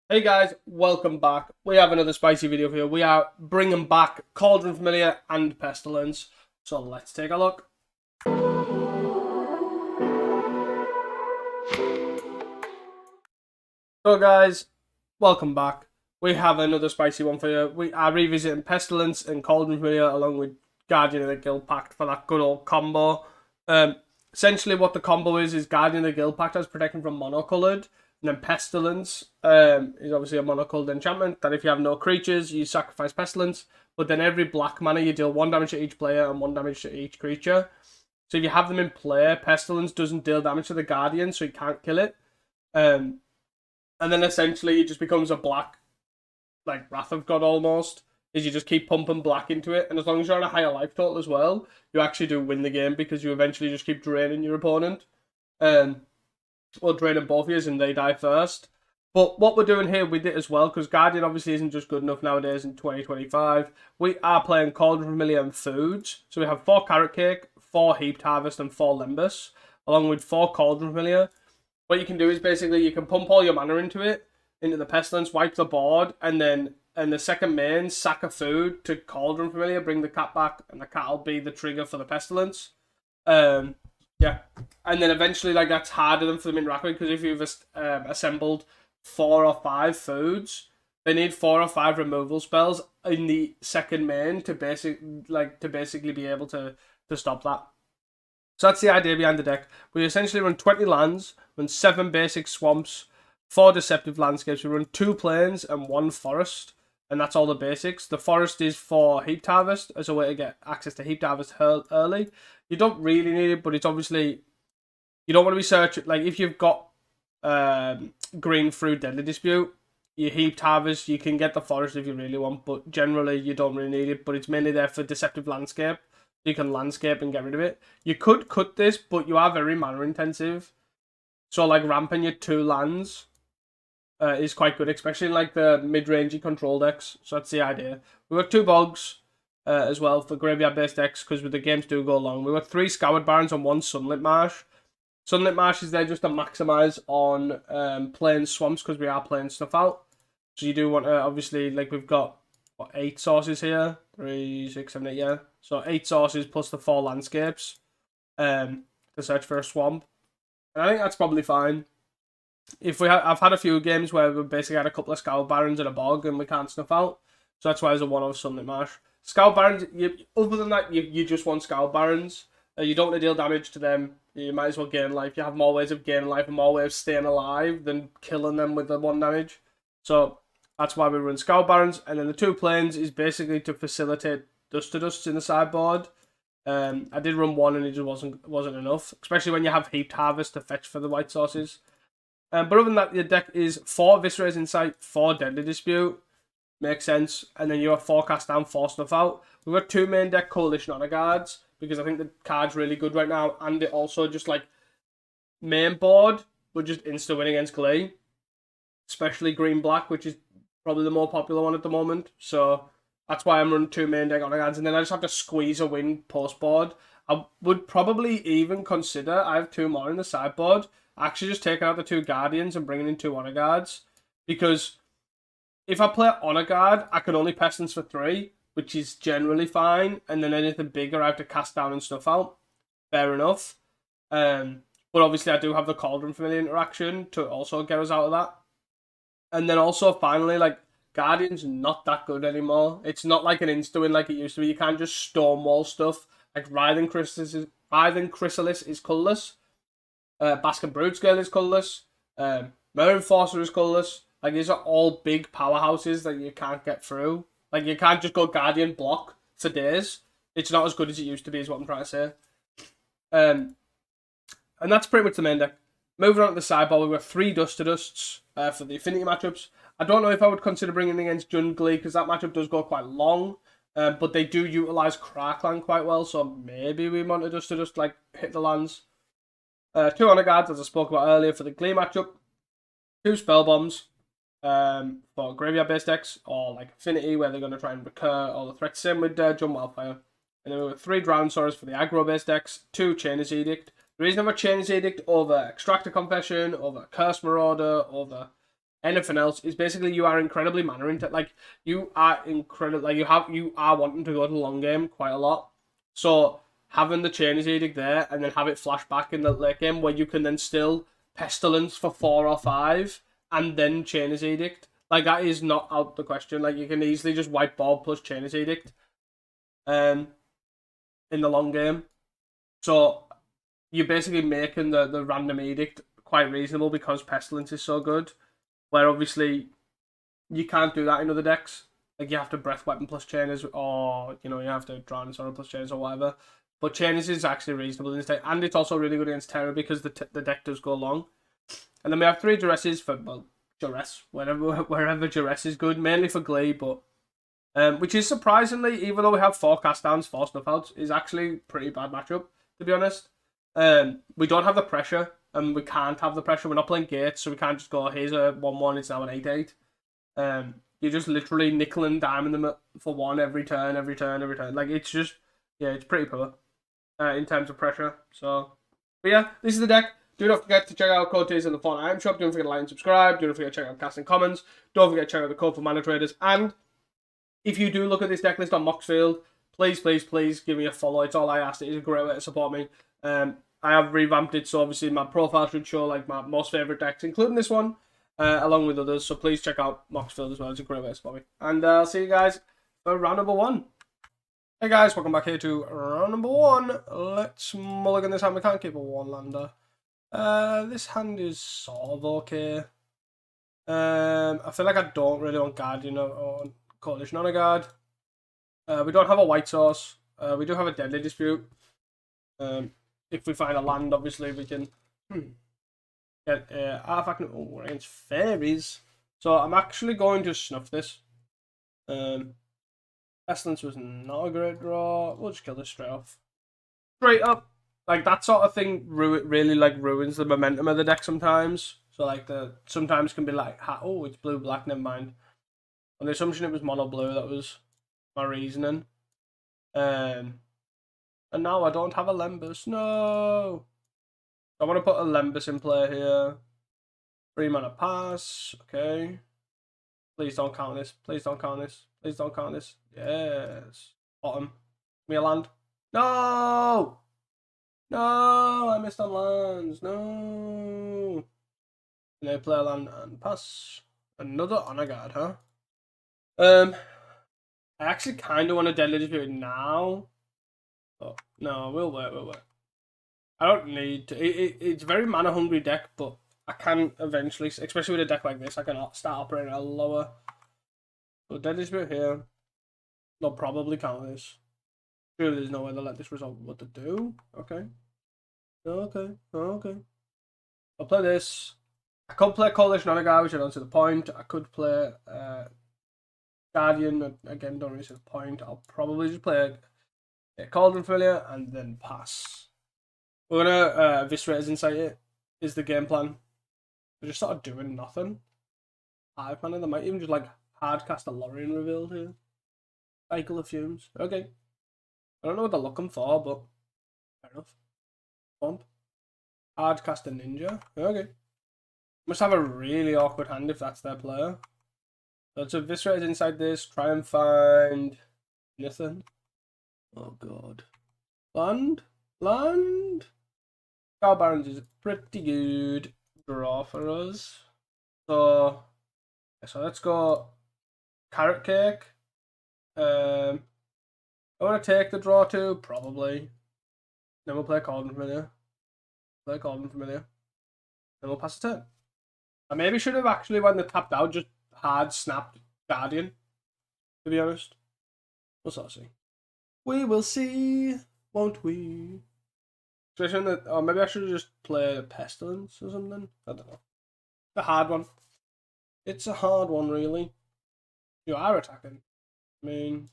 Hey guys, welcome back. We have another spicy video for you. We are bringing back Cauldron Familiar and Pestilence. So let's take a look. So guys, welcome back. We have another spicy one for you. We are revisiting Pestilence and Cauldron Familiar along with Guardian of the Guild Pact for that good old combo. Essentially what the combo is Guardian of the Guild Pact has protection from monocolored. And then Pestilence is obviously a monocolored enchantment that if you have no creatures, you sacrifice Pestilence. But then every black mana, you deal 1 damage to each player and 1 damage to each creature. So if you have them in play, Pestilence doesn't deal damage to the Guardian, so you can't kill it. And then essentially it just becomes a black, like Wrath of God almost. Is you just keep pumping black into it, and as long as you're on a higher life total as well, you actually do win the game because you eventually just keep draining your opponent. Or draining both of you and they die first. But what we're doing here with it as well, because Guardian obviously isn't just good enough nowadays in 2025, we are playing Cauldron Familiar and Foods. So we have 4 Carrot Cake, 4 Heaped Harvest, and 4 Limbus, along with 4 Cauldron Familiar. What you can do is basically you can pump all your mana into it, into the Pestilence, wipe the board, and then in the second main, sack a food to Cauldron Familiar, bring the cat back, and the cat will be the trigger for the Pestilence. Yeah, and then eventually, like, that's harder than for them in Rackway because if you've assembled 4 or 5 foods, they need 4 or 5 removal spells in the second main to basically be able to stop that. So that's the idea behind the deck. We essentially run 20 lands, run 7 basic swamps, 4 deceptive landscapes. We run 2 plains and 1 forest, and that's all the basics. The forest is for Heaped Harvest as a way to get access to Heaped Harvest early. You don't really need it, but it's obviously you don't want to be searching. Like if you've got green through Deadly Dispute, you Heaped Harvest, you can get the forest if you really want, but generally you don't really need it. But it's mainly there for Deceptive Landscape. You can landscape and get rid of it. You could cut this, but you are very mana intensive. So like ramping your 2 lands is quite good, especially in like the mid-rangey control decks. So that's the idea. We've got 2 bogs as well for graveyard-based decks because the games do go long. We've got 3 Scoured Barrens and 1 Sunlit Marsh. Sunlit Marsh is there just to maximise on playing swamps because we are playing stuff out. So you do want to, obviously, like we've got, 8 sources here? 3, 6, 7, 8, yeah. So 8 sources plus the 4 landscapes to search for a swamp. And I think that's probably fine. I've had a few games where we basically had a couple of Scoured Barrens and a bog and we can't snuff out. So that's why there's a 1-off Sunlit Marsh. Scoured Barrens, other than that, you just want Scoured Barrens. You don't want to deal damage to them. You might as well gain life. You have more ways of gaining life and more ways of staying alive than killing them with the 1 damage. So that's why we run Scoured Barrens. And then the 2 plains is basically to facilitate Dust to Dusts in the sideboard. I did run 1 and it just wasn't enough, especially when you have Heaped Harvest to fetch for the white sources. But other than that, your deck is 4 Visceral's Insight, 4 Deadly Dispute. Makes sense. And then you have 4 Cast Down, 4 Snuff Out. We've got 2 main deck Coalition Honor Guards because I think the card's really good right now. And it also just like main board, but just insta win against Glee. Especially green-black, which is probably the more popular one at the moment. So that's why I'm running 2 main deck Honor Guards. And then I just have to squeeze a win post board. I would probably even consider, I have 2 more in the sideboard, actually just taking out the 2 Guardians and bringing in 2 Honor Guards. Because if I play Honor Guard, I can only Pestilence for 3, which is generally fine. And then anything bigger, I have to cast down and stuff out. Fair enough. But obviously, I do have the Cauldron Familiar interaction to also get us out of that. And then also, finally, like, Guardian's not that good anymore. It's not like an insta-win like it used to be. You can't just stonewall stuff. Like, Writhing Chrysalis is colourless. Baskin Broodscale is colourless. Mirror Enforcer is colourless. Like, these are all big powerhouses that you can't get through. Like, you can't just go Guardian block for days. It's not as good as it used to be, is what I'm trying to say. And that's pretty much the main deck. Moving on to the sideboard, we've got 3 Dust to Dusts for the Affinity matchups. I don't know if I would consider bringing against Junglee, because that matchup does go quite long. But they do utilise Crackland quite well, so maybe we want to Dust to Dust, like, hit the lands. 2 Honor Guards, as I spoke about earlier, for the Glee matchup. 2 Spell Bombs. For graveyard-based decks, or like Affinity, where they're going to try and recur all the threats. Same with Jump Wildfire. And then we have 3 Drown Swords for the aggro-based decks, 2 Chainer's Edict. The reason I have a Chainer's Edict over Extractor Confession, over Curse Marauder, over anything else, is basically you are incredibly mana intensive. Like, you are incredible. Like, you are wanting to go to the long game quite a lot. So having the Chainer's Edict there and then have it flash back in the late game where you can then still Pestilence for 4 or 5 and then Chainer's Edict. Like, that is not out the question. Like, you can easily just wipe Bob plus Chainer's Edict in the long game. So you're basically making the random Edict quite reasonable because Pestilence is so good. Where obviously you can't do that in other decks. Like, you have to Breath Weapon plus Chainers, or, you have to Drown Sorrow plus Chainers or whatever. But Chainers is actually reasonable in this deck, and it's also really good against Terror because the deck does go long. And then we have 3 Duresses for, well, Duress, wherever Duress is good, mainly for Glee, but which is surprisingly, even though we have 4 cast downs, 4 snuff outs, is actually pretty bad matchup, to be honest. We don't have the pressure, and we can't have the pressure. We're not playing gates, so we can't just go, here's a 1-1, it's now an 8-8. You're just literally nickel and diming them for 1 every turn. Like, it's just, yeah, it's pretty poor in terms of pressure. So, but yeah, this is the deck. Do not forget to check out code in the Font Item Shop. Don't forget to like and subscribe. Do not forget to check out Casting Commons. Don't forget to check out the code for Manatraders. And if you do look at this deck list on Moxfield, please give me a follow. It's all I ask. It is a great way to support me. I have revamped it, so obviously my profile should show like my most favourite decks, including this one, along with others. So please check out Moxfield as well. It's a great way to support me. And I'll see you guys for round number 1. Hey guys, welcome back here to round number 1. Let's mulligan this hand. We can't keep a 1-lander. This hand is sort of okay. I feel like I don't really want Guardian or Coalition on a guard. We don't have a white source. We do have a Deadly Dispute. If we find a land, obviously we can get artifact against fairies. So I'm actually going to snuff this. Pestilence was not a great draw. We'll just kill this straight off. Straight up. Like, that sort of thing really like ruins the momentum of the deck sometimes. So like sometimes can be like, oh, it's blue-black, never mind. On the assumption it was mono-blue, that was my reasoning. And now I don't have a Lembus. No! I want to put a Lembus in play here. 3 mana pass. Okay. Please don't count this. Please don't count this. Please don't count this. Yes. Bottom. Give me a land. No! No! I missed on lands. No! Can I play a land and pass? Another honor guard, huh? I actually kind of want to Deadly Dispute now. Oh, no, we'll wait. I don't need to. It's a very mana hungry deck, but I can eventually, especially with a deck like this, I can start operating at a lower. So Deadly Dispute here. They'll probably count this. Surely there's no way they'll let this resolve what to do. Okay. I'll play this. I could play Coalition on a guy, which I don't see the point. I could play Guardian, again, don't really see the point. I'll probably just play a Cauldron Familiar and then pass. We're gonna Eviscerate his Insight, is the game plan. We're just sort of doing nothing. 5 mana, they might even just like hard cast a Lorien Revealed here. Cycle of Fumes. Okay. I don't know what they're looking for, but fair enough. Bump. Hard cast a Ninja. Okay. Must have a really awkward hand if that's their player. So it's Eviscerate inside this. Try and find anything. Oh god. Land? Cow Barons is a pretty good draw for us. So let's go Carrot Cake. I want to take the draw too, probably. Then we'll play Cauldron Familiar. Then we'll pass the turn. I maybe should have actually, when they tapped out, just hard snapped Guardian, to be honest. We'll sort of see. We will see, won't we? Especially or maybe I should have just played Pestilence or something. I don't know. A hard one. It's a hard one, really. You are attacking. I mean,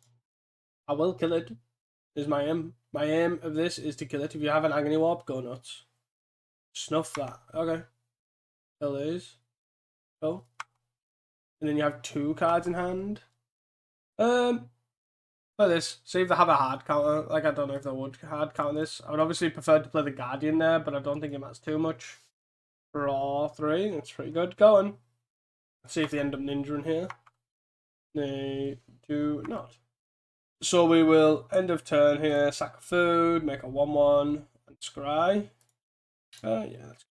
I will kill it. Is my aim. My aim of this is to kill it. If you have an Agony Warp, go nuts. Snuff that. Okay. Kill these. Go. And then you have 2 cards in hand. For this, see if they have a hard counter. Like, I don't know if they would hard counter this. I would obviously prefer to play the Guardian there, but I don't think it matters too much. Draw 3, that's pretty good. Going. Let's see if they end up ninja here. They do not. So we will end of turn here, sack of food, make a 1/1, and scry. Yeah, that's...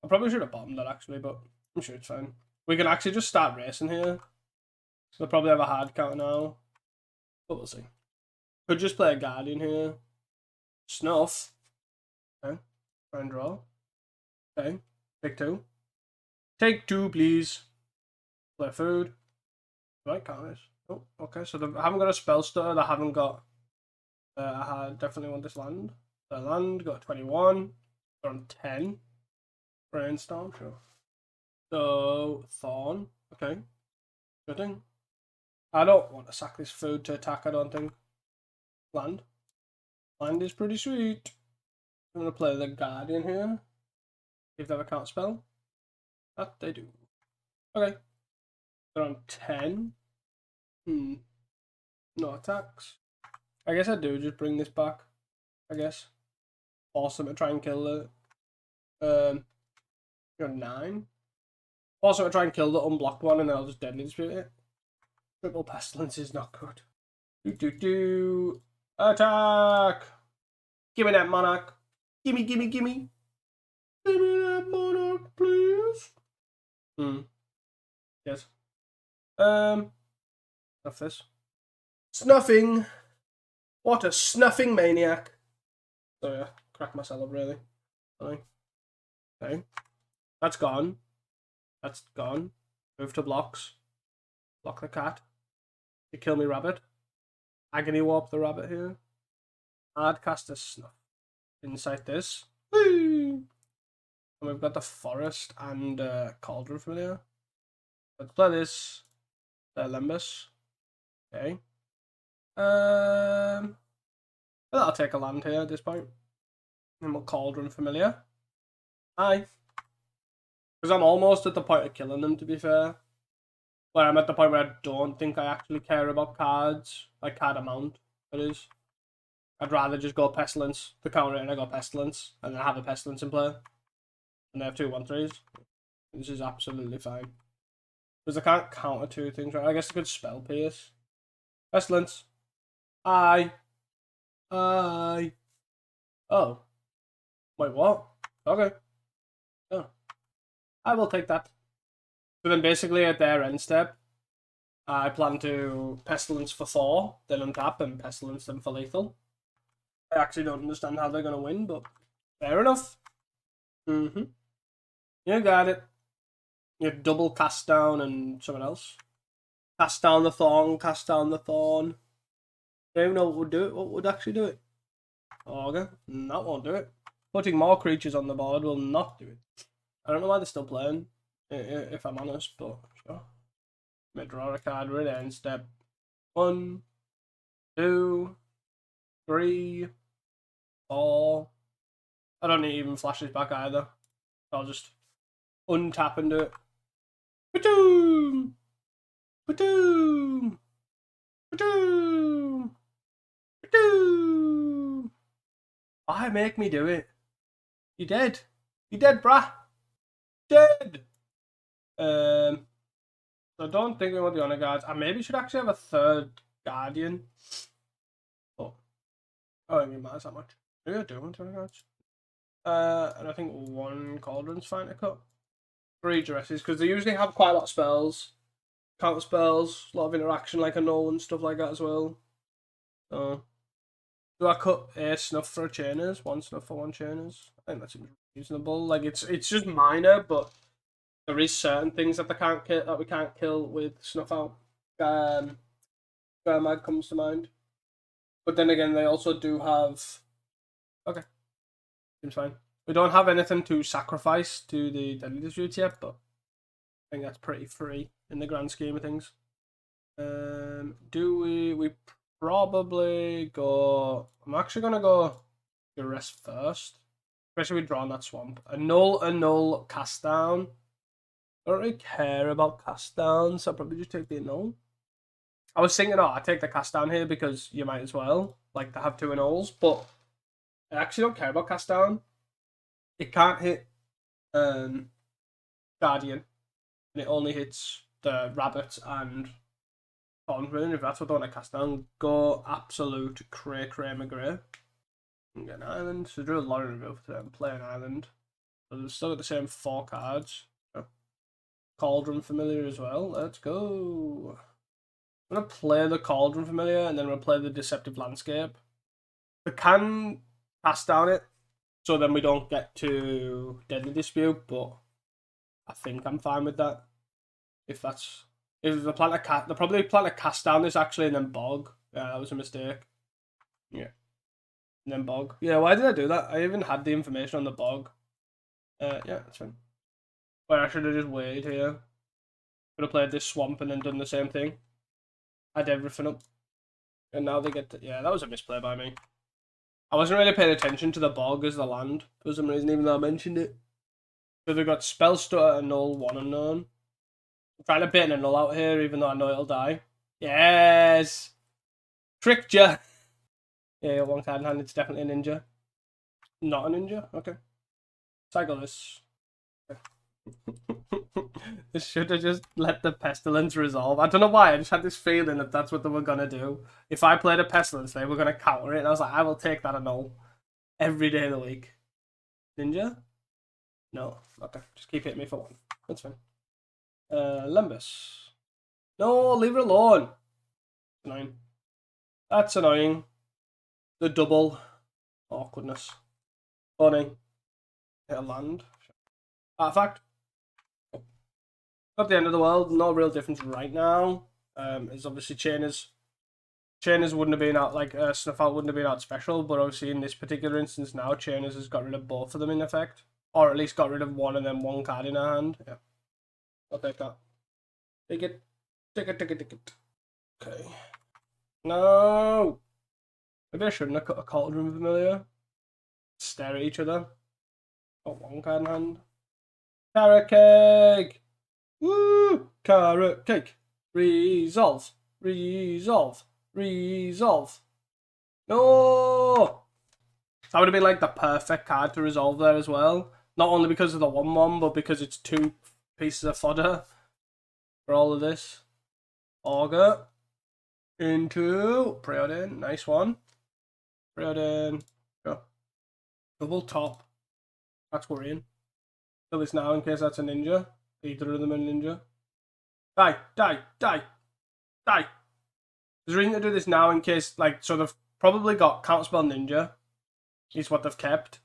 I probably should have bombed that actually, but I'm sure it's fine. We can actually just start racing here. So they'll probably have a hard counter now. But we'll see. Could just play a Guardian here. Snuff. Okay. Try and draw. Okay. Take 2. Take 2, please. Play food. Right, count this. Oh, okay. So they haven't got a spell stutter. They haven't got... I definitely want this land. The land got 21. They're on 10. Brainstorm, sure. So, Thorn. Okay. Good thing. I don't want to sack this food to attack, I don't think. Land. Land is pretty sweet. I'm going to play the Guardian here. If they have a counter spell. That they do. Okay. They're on 10. No attacks. I guess I do just bring this back. I guess. Force them to try and kill the... You're 9. Force them to try and kill the unblocked one and then I'll just deadly dispute it. Triple Pestilence is not good. Attack! Give me that monarch. Gimme. Give me that monarch, please. Yes. Snuff this. Snuffing! What a snuffing maniac. So yeah, crack myself up really. Okay. That's gone. That's gone. Move to blocks. Block the cat. You kill me rabbit. Agony warp the rabbit here. Hard cast a snuff. Inside this. Woo! And we've got the forest and cauldron from here. Let's play this. Lembus. Okay. I'll take a land here at this point. And we'll cauldron familiar. Aye. Because I'm almost at the point of killing them, to be fair. Where I'm at the point where I don't think I actually care about cards. Like card amount, that is. I'd rather just go Pestilence to counter it and I go Pestilence. And then I have a Pestilence in play. And they have 2 1/3s. This is absolutely fine. Because I can't counter 2 things, right? I guess I could spell Pierce. Pestilence. Aye. Oh. Wait, what? Okay. Oh. I will take that. So then basically at their end step, I plan to Pestilence for 4, then untap and Pestilence them for lethal. I actually don't understand how they're going to win, but fair enough. You got it. You double cast down and something else. Cast down the thorn, cast down the thorn. Don't even know what would do it. What would actually do it? Okay, that won't do it. Putting more creatures on the board will not do it. I don't know why they're still playing, if I'm honest, but sure. May draw a card right there in step 1, 2, 3, 4. I don't need even flashes back either. I'll just untap and do it. Ba-doom! Ba-doom! Ba-doom! Ba-doom! Why make me do it? You dead. You dead, brah. Dead. So I don't think we want the honor guards. I maybe should actually have a 3rd guardian. But I don't think it matters that much. Maybe I do want honor guards. And I think 1 cauldron's fine to cut. 3 dresses, because they usually have quite a lot of spells. Counter spells, a lot of interaction like a null and stuff like that as well. So do I cut a snuff for a chainers? 1 snuff for 1 chainers? I think that seems reasonable. Like it's just minor, but there is certain things that we can't kill with snuff out. Mag comes to mind. But then again, they also do have... Okay. Seems fine. We don't have anything to sacrifice to the Deadly Disputes yet, but I think that's pretty free in the grand scheme of things. Do we probably go... I'm actually going to go Duress first. Especially with drawing that swamp. A null, cast down. I don't really care about cast down, so I'll probably just take the null. I was thinking, I take the cast down here because you might as well. Like, to have 2 nulls, but I actually don't care about cast down. It can't hit Guardian. and it only hits the rabbits and Conjuring. If that's what they want to cast down, go absolute cray McGray. And get an island. So do a lottery reveal for them. Play an island. So they've still got the same 4 cards. So, Cauldron Familiar as well. Let's go. I'm gonna play the Cauldron Familiar and then I'm gonna play the Deceptive Landscape. We can pass down it, so then we don't get to Deadly Dispute, but I think I'm fine with that. If they plan to they probably plan to cast down this actually and then bog. Yeah, that was a mistake. Yeah. And then bog. Yeah, why did I do that? I even had the information on the bog. Yeah, that's fine. But I should have just waited here. Could have played this swamp and then done the same thing. Had everything up. And now they get to... Yeah, that was a misplay by me. I wasn't really paying attention to the bog as the land for some reason, even though I mentioned it. So they've got Spell Stutter, Null, 1 unknown. I'm trying to bait a Null out here, even though I know it'll die. Yes! Tricked ya! Yeah, 1 card in hand, it's definitely a ninja. Not a ninja? Okay. Cycle this. Okay. This should have just let the Pestilence resolve. I don't know why, I just had this feeling that that's what they were going to do. If I played a Pestilence, they were going to counter it, and I was like, I will take that a Null. Every day of the week. Ninja? No. Okay, just keep hitting me for 1. That's fine. Limbus. No, leave it alone. Annoying. That's annoying. The double. Oh, goodness. Funny. Hit a land. Artifact. Not the end of the world. No real difference right now. It's obviously Chainers wouldn't have been out, like Snuff Out wouldn't have been out special, but obviously in this particular instance now, Chainers has got rid of both of them in effect. Or at least got rid of 1 and then 1 card in her hand. Yeah. I'll take that. Take it. Take it. Okay. No! Maybe I shouldn't have cut a Cauldron Familiar. Stare at each other. Got 1 card in hand. Carrot Cake! Woo! Carrot Cake! Resolve! Resolve! Resolve! No! That would have been like the perfect card to resolve there as well. Not only because of the 1/1, but because it's 2 pieces of fodder for all of this. Augur. Into Preordain. Nice one. Preordain. Go. Double top. That's worrying. Kill this now in case that's a ninja. Either of them a ninja. Die. Die. Die. Die. There's a reason to do this now in case, like, so they've probably got Counterspell Ninja. Is what they've kept.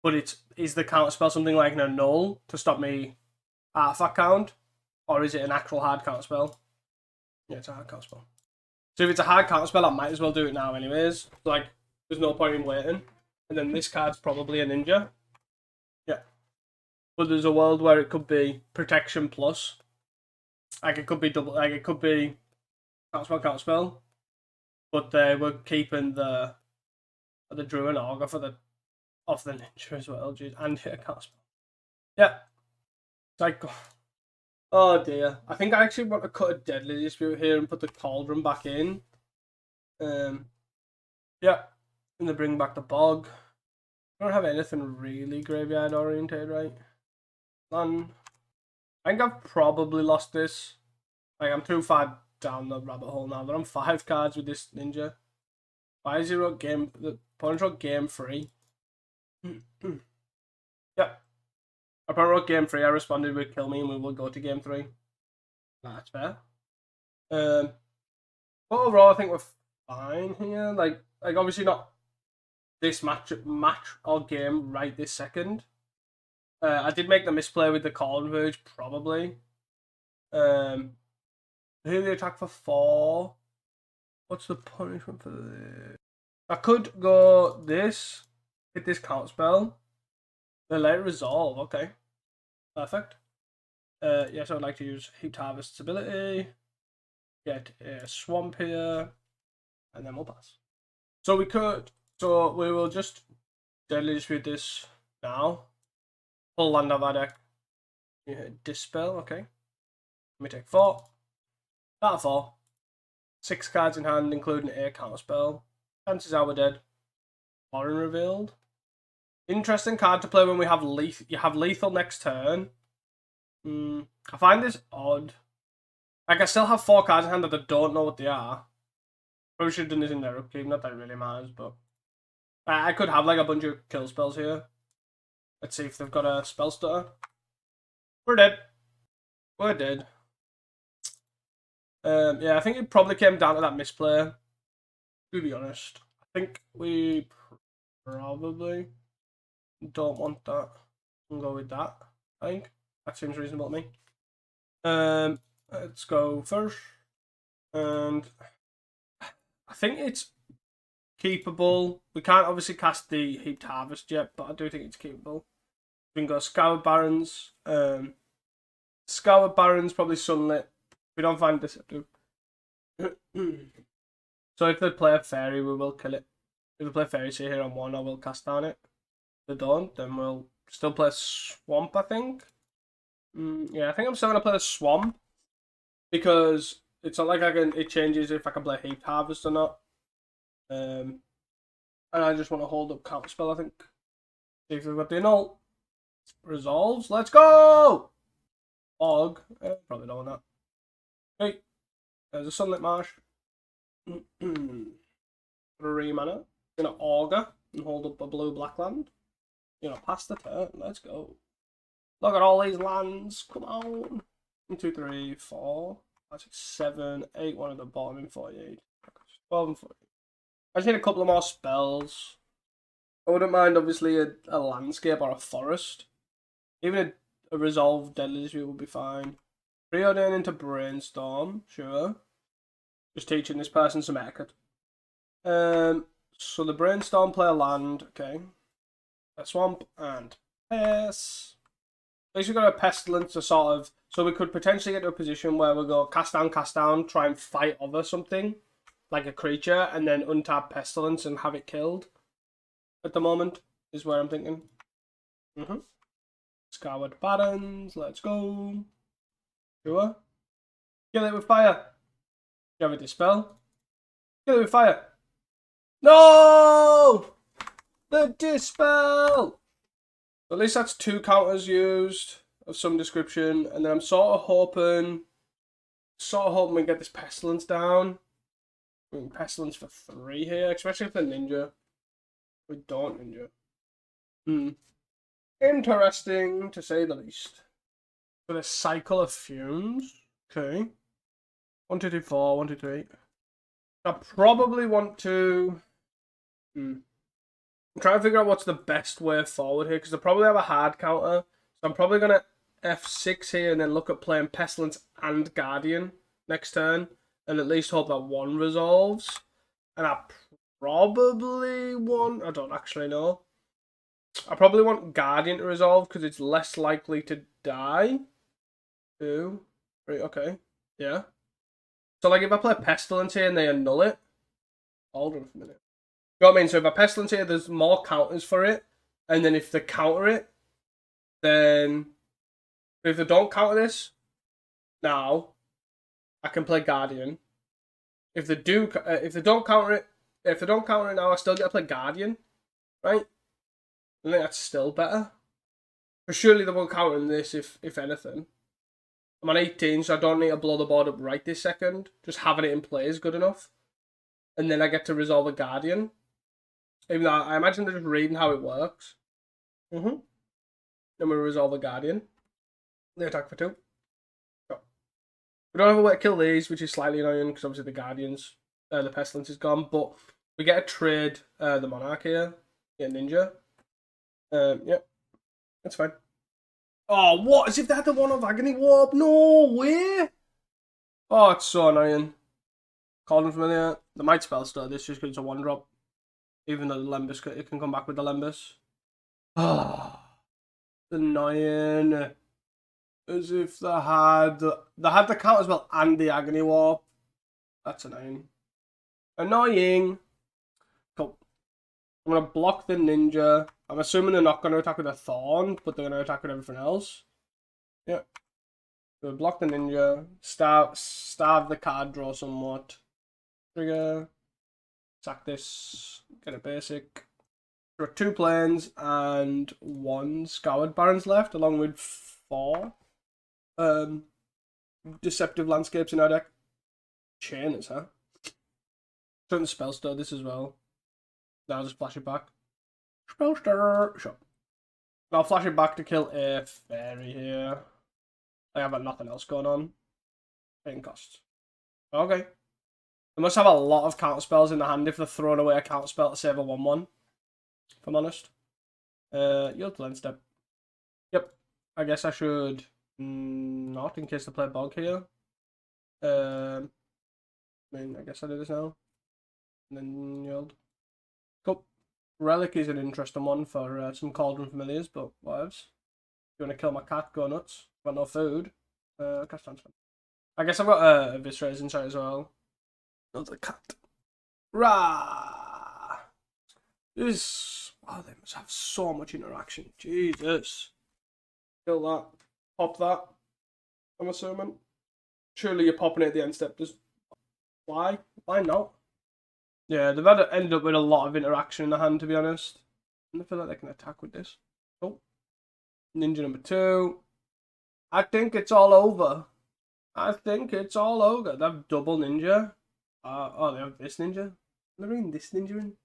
But is the counterspell something like a null to stop me artifact count? Or is it an actual hard counterspell? Yeah, it's a hard counterspell. So if it's a hard counterspell, I might as well do it now anyways. Like, there's no point in waiting. And then this card's probably a ninja. Yeah. But there's a world where it could be protection plus. Like, it could be double, like, it could be counterspell. But they were keeping the Druid and Augur for the off the ninja as well, dude, and hit a counterspell. Yeah. It's like, oh dear. I think I actually want to cut a Deadly Dispute here and put the Cauldron back in. Yeah. And then bring back the Bog. I don't have anything really graveyard oriented, right? None. I think I've probably lost this. Like, I'm too far down the rabbit hole now. They're on 5 cards with this ninja. 5-0 game. The opponent wrote game 3. Yep. Opponent wrote game 3. I responded with kill me and we will go to game 3. That's fair. But overall, I think we're fine here. Like obviously not this match or game right this second. I did make the misplay with the Converge, probably. Who the attack for 4? What's the punishment for this? I could go this, hit this counterspell, then let it resolve. Okay, perfect. Yes, I would like to use Heaped Harvest's ability, get a swamp here, and then we'll pass. So we will just Deadly Dispute this now. Pull land out of our deck. Yeah, Dispel, okay. Let me take 4. Out of 4. 6 cards in hand, including a counterspell. Chances are we're dead. Foreign revealed. Interesting card to play when we have lethal. You have lethal next turn. I find this odd. Like, I still have 4 cards in hand that I don't know what they are. Probably should have done this in their upkeep, not that it really matters, but... I could have, like, a bunch of kill spells here. Let's see if they've got a spell stutter. We're dead. We're dead. Yeah, I think it probably came down to that misplay. To be honest. I think we probably don't want that. We'll go with that, I think. That seems reasonable to me. Let's go first. And I think it's keepable. We can't obviously cast the Heaped Harvest yet, but I do think it's keepable. We can go Scoured Barrens. Scoured Barrens, probably Sunlit. We don't find Deceptive. So if they play a Fairy, we will kill it. If they play Fairy Sea here on 1, I will cast down it. If they don't, then we'll still play Swamp, I think. Yeah, I think I'm still going to play the Swamp. Because it's not like it changes if I can play Heaped Harvest or not. And I just want to hold up Counterspell, I think. See if they've got the Annul. Resolves. Let's go! Og. Probably don't want that. Okay. There's a Sunlit Marsh. 3 mana. Gonna Augur and hold up a blue-black land. Pass the turn. Let's go. Look at all these lands. Come on. 1, 2, 3, 4, 5, 6, 7, 8. One at the bottom in 48. 12 and 48. I just need a couple of more spells. I wouldn't mind, obviously, a landscape or a forest. Even a resolved Deadly Dispute would be fine. Preordain into Brainstorm, sure. Just teaching this person some etiquette. So the Brainstorm play a land, okay. A Swamp and Pass. At least we've got a Pestilence to sort of... So we could potentially get to a position where we go cast down, try and fight over something. Like a creature, and then untap Pestilence and have it killed. At the moment, is where I'm thinking. Scoured Barrens, let's go. Sure. Kill it with fire. You have a Dispel. Kill it with fire. No! The Dispel! At least that's 2 counters used of some description, and then I'm sort of hoping we get this Pestilence down. Pestilence for 3 here, especially for Ninja. We don't Ninja. Interesting, to say the least. For the Cycle of Fumes. Okay. 1, 2, 3, 4, 1, 2, 3. I probably want to... I'm trying to figure out what's the best way forward here, because I probably have a hard counter. So I'm probably going to F6 here and then look at playing Pestilence and Guardian next turn. And at least hope that 1 resolves. And I probably want... I don't actually know. I probably want Guardian to resolve because it's less likely to die. 2, 3, okay. Yeah. So, like, if I play Pestilence here and they annul it... Hold on for a minute. You know what I mean? So if I Pestilence here, there's more counters for it. And then if they counter it, then... If they don't counter this, now... I can play Guardian. If they don't counter it now, I still get to play Guardian, right? I think that's still better. But surely they won't counter in this, if anything. I'm on 18, so I don't need to blow the board up right this second. Just having it in play is good enough. And then I get to resolve a Guardian. Even though I imagine they're just reading how it works. Then we resolve a Guardian. They attack for 2. We don't have a way to kill these, which is slightly annoying because obviously the Guardians, the Pestilence is gone. But we get a trade the Monarch here, get Ninja. Yep, that's fine. Oh, what? As if they had the one of Agony Warp? No way! Oh, it's so annoying. Calling Familiar. They might spell stutter this just because it's a 1-drop. Even though the Lembus, it can come back with the Lembus. Oh, annoying. As if they had the count as well and the Agony Warp. That's annoying. Annoying. Cool. I'm going to block the Ninja. I'm assuming they're not going to attack with a Thorn, but they're going to attack with everything else. Yeah. So block the Ninja. Starve the card draw somewhat. Trigger. Sack this. Get a basic. There are 2 planes and 1 Scoured Barrens left, along with 4. Deceptive Landscapes in our deck. Chainers, huh? Certain spell stir this as well. Now I'll just flash it back. Spell stir. Sure. I'll flash it back to kill a fairy here. I have nothing else going on. Paying costs. Okay. They must have a lot of counter spells in the hand if they're throwing away a counter spell to save a 1/1. If I'm honest. Yield to end step. Yep. I guess I should not in case they play bog here. I mean, I guess I do this now. And then yield. Cool. Relic is an interesting one for some Cauldron Familiars, but whatevs. If you want to kill my cat, go nuts. Got no food. Cast transfer. I guess I've got Eviscerate inside as well. Another cat. Rah! This. Oh, they must have so much interaction. Jesus. Kill that. Pop that. I'm assuming. Surely you're popping it at the end step. Just why? Why not? Yeah, they've had to end up with a lot of interaction in the hand, to be honest. And I feel like they can attack with this. Oh. Ninja number 2. I think it's all over. I think it's all over. They have double ninja. They have this ninja. They're bringing this ninja in.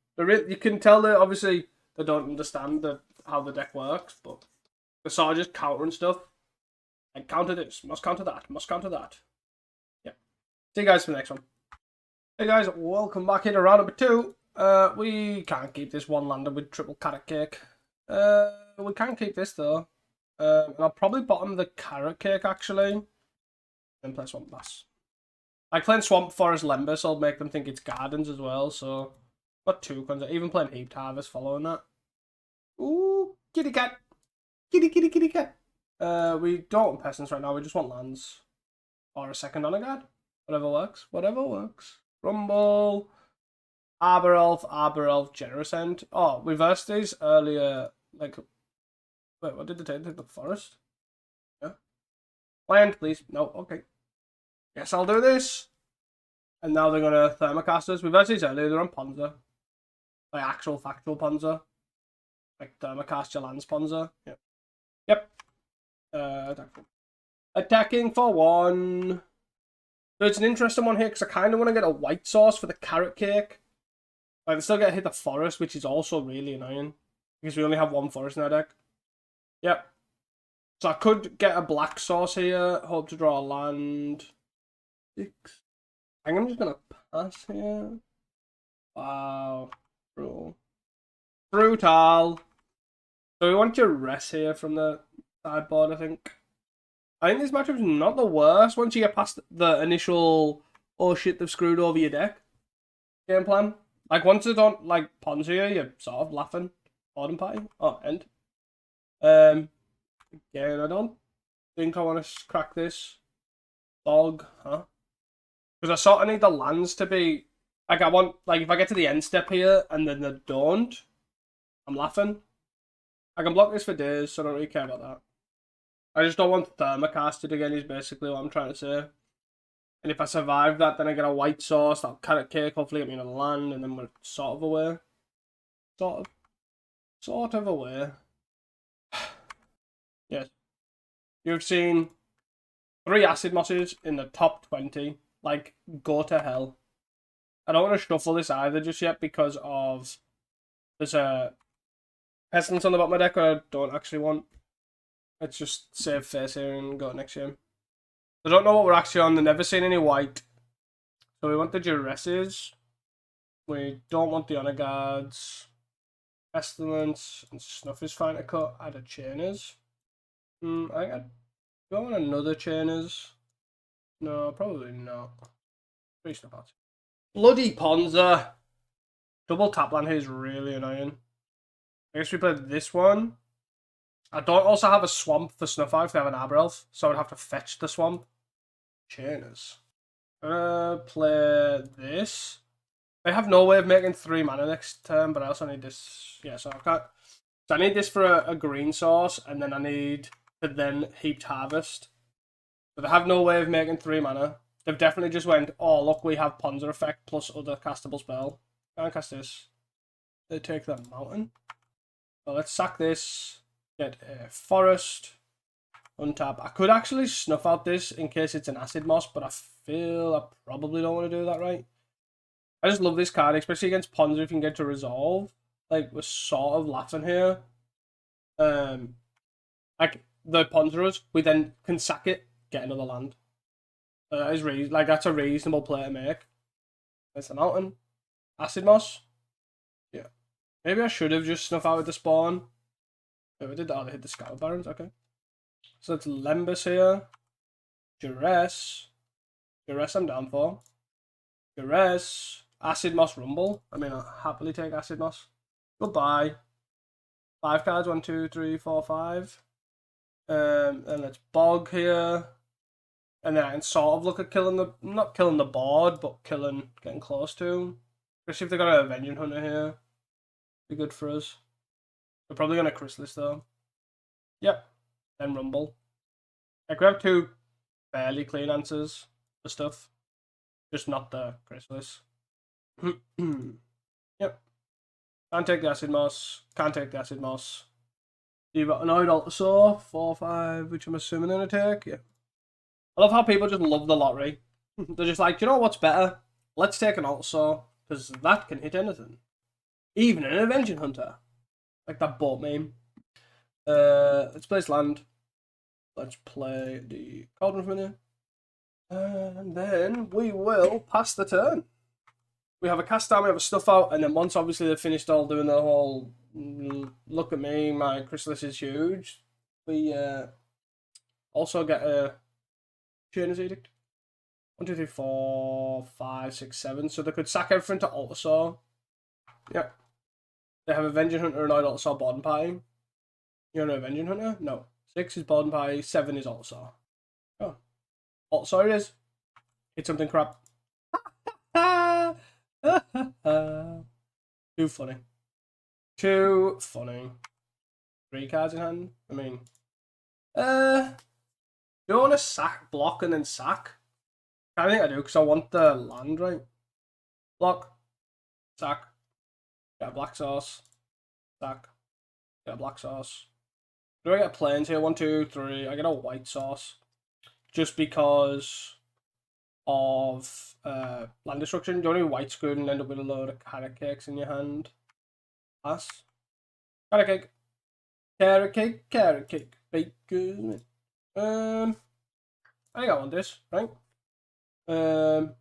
You can tell that obviously they don't understand how the deck works, but they're sort of just countering stuff. And counter this, must counter that, must counter that. Yeah. See you guys for the next one. Hey guys, welcome back into round number 2. We can't keep this one lander with triple carrot cake. We can keep this though. And I'll probably bottom the carrot cake actually. And play Swamp Bass. I playing Swamp Forest Lember, so I'll make them think it's Gardens as well, so not too concerned. Even playing Heaped Harvest following that. Ooh, kitty cat. Kitty cat. We don't want Peasants right now, we just want lands. Or a second Honor Guard. Whatever works. Whatever works. Rumble. Arbor Elf, Generous End. Oh, we versed these earlier, like... Wait, what did they take? The forest? Yeah. Land, please. No, okay. Guess I'll do this. And now they're going to Thermocasters. We've actually said earlier they're on Ponza. Like actual factual Ponza. Like Thermocast your lands Ponza. Yep. Yep. Attacking for 1. So it's an interesting one here because I kind of want to get a white source for the carrot cake. Like, they still get to hit the forest, which is also really annoying. Because we only have 1 forest in our deck. Yep. So I could get a black source here. Hope to draw a land. 6. I think I'm just going to pass here. Wow. Brutal. So we want your rest here from the sideboard, I think. I think this matchup's not the worst once you get past the initial, oh shit, they've screwed over your deck game plan. Like, once they don't, like, Ponza you, you're sort of laughing. Autumn Party. Oh, end. Again, I don't think I want to crack this. Dog, huh? Because I sort of need the lands to be... Like, I want... Like, if I get to the end step here, and then they don't, I'm laughing. I can block this for days, so I don't really care about that. I just don't want Thermocasted again, is basically what I'm trying to say. And if I survive that, then I get a white source, that'll carrot cake, hopefully get me another land, and then we're sort of away. Sort of away. Yes. You've seen 3 Acid Mosses in the top 20. Like, go to hell. I don't want to shuffle this either just yet because of... There's a Pestilence on the bottom of my deck I don't actually want. Let's just save face here and go next game. I don't know what we're actually on. They've never seen any white. So we want the Duresses. We don't want the Honor Guards. Pestilence and Snuff is fine to cut. Add a Chainers. I think I don't want another Chainers. No, probably not. 3 Snuff out. Bloody Ponza. Double tap land here is really annoying. I guess we played this one. I don't also have a swamp for Snuff Out if they have an Arbor Elf, so I'd have to fetch the swamp. Chainers. Play this. I have no way of making 3 mana next turn, but I also need this. Yeah, so I can't. So I need this for a green source, and then I need to then Heaped Harvest. But I have no way of making 3 mana. They've definitely just went, oh look, we have Ponza effect plus other castable spell. Can't cast this. They take that mountain. So let's sack this. Get a forest. Untap. I could actually snuff out this in case it's an acid moss, but I feel I probably don't want to do that, right? I just love this card, especially against Ponza if you can get to resolve. Like, we're sort of laughing here. Like, the Ponzerers, we then can sack it, get another land. That's a reasonable play to make. There's the mountain. Acid moss. Yeah. Maybe I should have just snuff out with the spawn. Oh, I did that. Oh, they hit the Scout Barons. Okay. So it's Lembus here. Duress. Duress I'm down for. Duress. Acid Moss Rumble. I mean, I'll happily take Acid Moss. Goodbye. 5 cards. 1, 2, 3, 4, 5. And let's Bog here. And then I can sort of look at killing the... Not killing the board, but getting close to. Especially if they've got a Avenging Hunter here. Be good for us. We're probably going to Chrysalis though. Yep. Then Rumble. Like, we have 2 fairly clean answers for stuff. Just not the Chrysalis. Yep. Can't take the Acid Moss. Can't take the Acid Moss. You've got an Oid Altasaur. 4, 5, which I'm assuming they're going to take. Yeah. I love how people just love the lottery. They're just like, do you know what's better? Let's take an Altasaur, because that can hit anything. Even an Avenging Hunter. Like that boat meme. Let's place land. Let's play the Cauldron Familiar. And then we will pass the turn. We have a cast down, we have a stuff out, and then once obviously they've finished all doing the whole look at me, my Chrysalis is huge, we also get a Chainer's Edict. 1, 2, 3, 4, 5, 6, 7. So they could sack everything to Altasaur. Yep. They have Avenging Hunter and Altasaur Borden Pie. You're an Avenging Hunter? No. 6 is Borden Pie, 7 is Altasaur. Oh. Altasaur it is. Hit something crap. Too funny. Too funny. 3 cards in hand. I mean, do you want to sack, block, and then sack? I think I do, because I want the land, right? Block, sack, get a black sauce, sack, get a black sauce. Do I get plains here? 1, 2, 3. I get a white sauce. Just because of land destruction. You only white screwed and end up with a load of carrot cakes in your hand. Pass. Carrot cake. Carrot cake, carrot cake. Bacon. I think I want this, right? 1,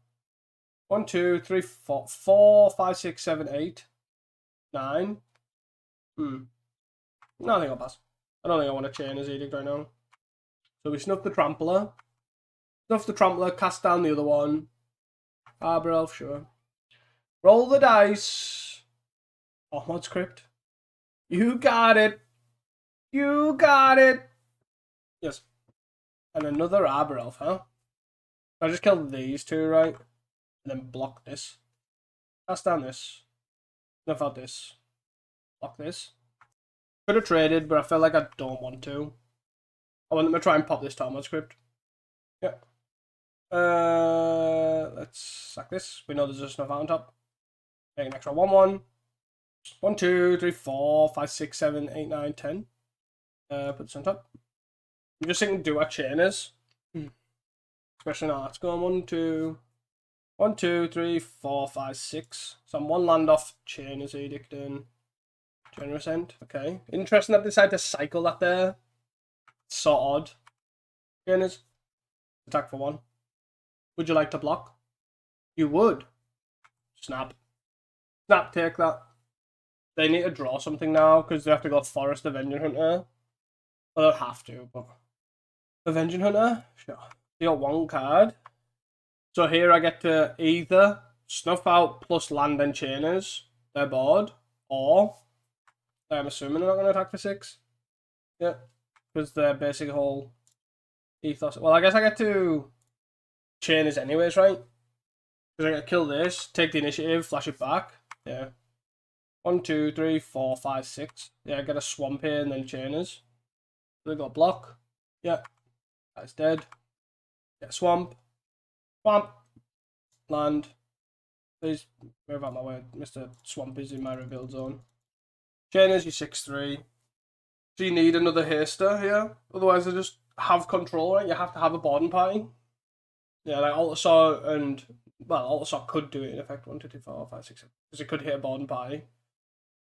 2, 3, 4, 5, 6, 7, 8, 9. No, I think I'll pass. I don't think I want to chain his edict right now. So we snuff the Trampler. Snuff the Trampler, cast down the other one. Arbor Elf, sure. Roll the dice. Oh, mod script. You got it. You got it. Yes. And another Arbor Elf, huh? I just killed these 2, right? And then block this. Cast down this. Snuff out this. Block this. Could have traded, but I felt like I don't want to. I want them to try and pop this Talmud script. Yeah. Let's sack this. We know there's a snuff out on top. Make an extra 1, 1. 1, 2, 3, 4, 5, 6, 7, 8, 9, 10. Put this on top. I'm just thinking do our chainers. Especially now. Let's go on 1, 2. 1, 2, 3, 4, 5, 6. So I'm 1 land off Chainers Edict in. Generous End. Okay. Interesting that they decided to cycle that there. So odd. Chainers. Attack for 1. Would you like to block? You would. Snap. Snap, take that. They need to draw something now because they have to go Forest Avenging Hunter. Well, they'll have to, but Avenging Hunter? Sure. You got 1 card. So here I get to either snuff out plus land and chainers their board, or I'm assuming they're not going to attack for 6. Yeah, because their basic whole ethos. Well, I guess I get to chainers anyways, right? Because I get to kill this, take the initiative, flash it back. Yeah. 1, 2, 3, 4, 5, 6. Yeah, I get a swamp here and then chainers. They got block. Yeah. That's dead. Get swamp. Swamp. Land. Please move out my way. Mr. Swamp is in my rebuild zone. Chainers, you 6-3. So you need another haster here. Otherwise, I just have control, right? You have to have a boarding party. Yeah, like Altasaur and, well, Altasaur could do it in effect. 1, 2, 3, 4, 5, 6, 7. Because it could hit a boarding party.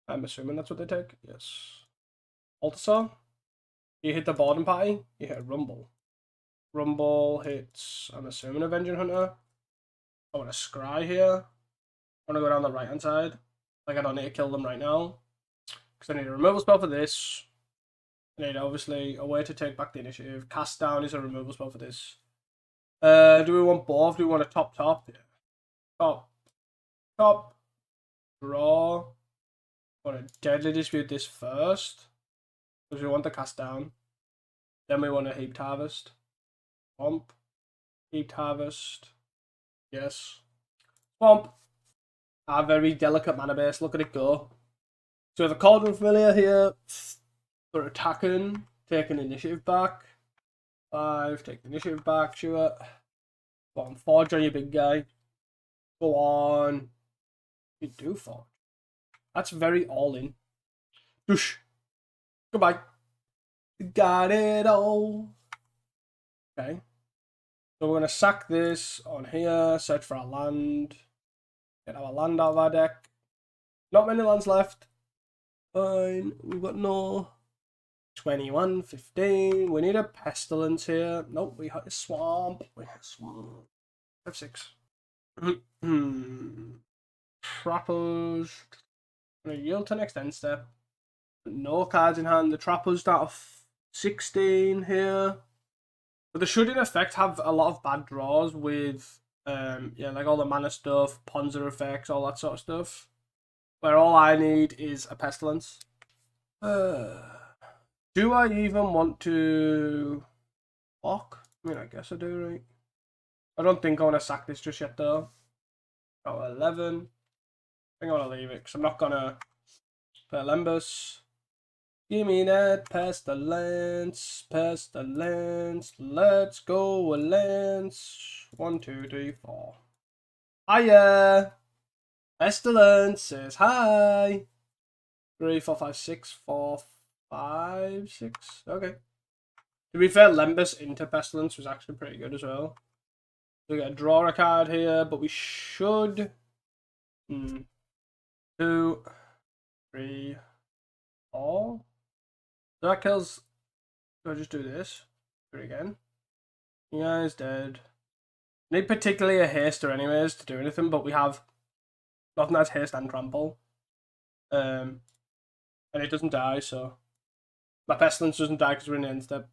I'm assuming that's what they take. Yes. Altasaur, you hit the boarding party, you hit a Rumble. Rumble hits, I'm assuming, a Vengeance Hunter. I want to scry here. I want to go down the right hand side. Like, I don't need to kill them right now. Because I need a removal spell for this. I need, obviously, a way to take back the initiative. Cast down is a removal spell for this. Do we want both? Do we want a top? Yeah. Top. Draw. I want to Deadly Dispute this first. Because we want the cast down. Then we want a Heaped Harvest. Swamp. Heaped Harvest. Yes. Swamp. Our very delicate mana base. Look at it go. So we have a Cauldron Familiar here for attacking, taking initiative back. 5, take the initiative back, sure. Go on, Forge on your big guy. Go on. You do Forge. That's very all in. Doosh. Goodbye. Got it all. Okay. So we're going to sack this on here, search for our land. Get our land out of our deck. Not many lands left. Fine. We've got no 21, 15. We need a Pestilence here. Nope, we had a Swamp. We had a Swamp. F6. Trappers. Gonna yield to next end step. No cards in hand. The Trappers start off 16 here. But they should in effect have a lot of bad draws with yeah, like all the mana stuff, Ponzer effects, all that sort of stuff. Where all I need is a Pestilence. Do I even want to block? I mean, I guess I do, right? I don't think I want to sack this just yet, though. Got 11. I think I want to leave it, because I'm not going to play Lembus. Give me that Pestilence, Pestilence. Let's go, a Lance. 1, 2, 3, 4. Hiya! Pestilence says hi. 3, 4, 5, 6, 4, 5, 6. Okay. To be fair, Lembus into Pestilence was actually pretty good as well. So we got to draw a card here, but we should. 2, 3, 4. So that kills. So I just do this. Do it again. Yeah, he's dead. Need particularly a haster anyways to do anything, but we have nothing that's haste and trample. And it doesn't die, so my Pestilence doesn't die because we're in the end step.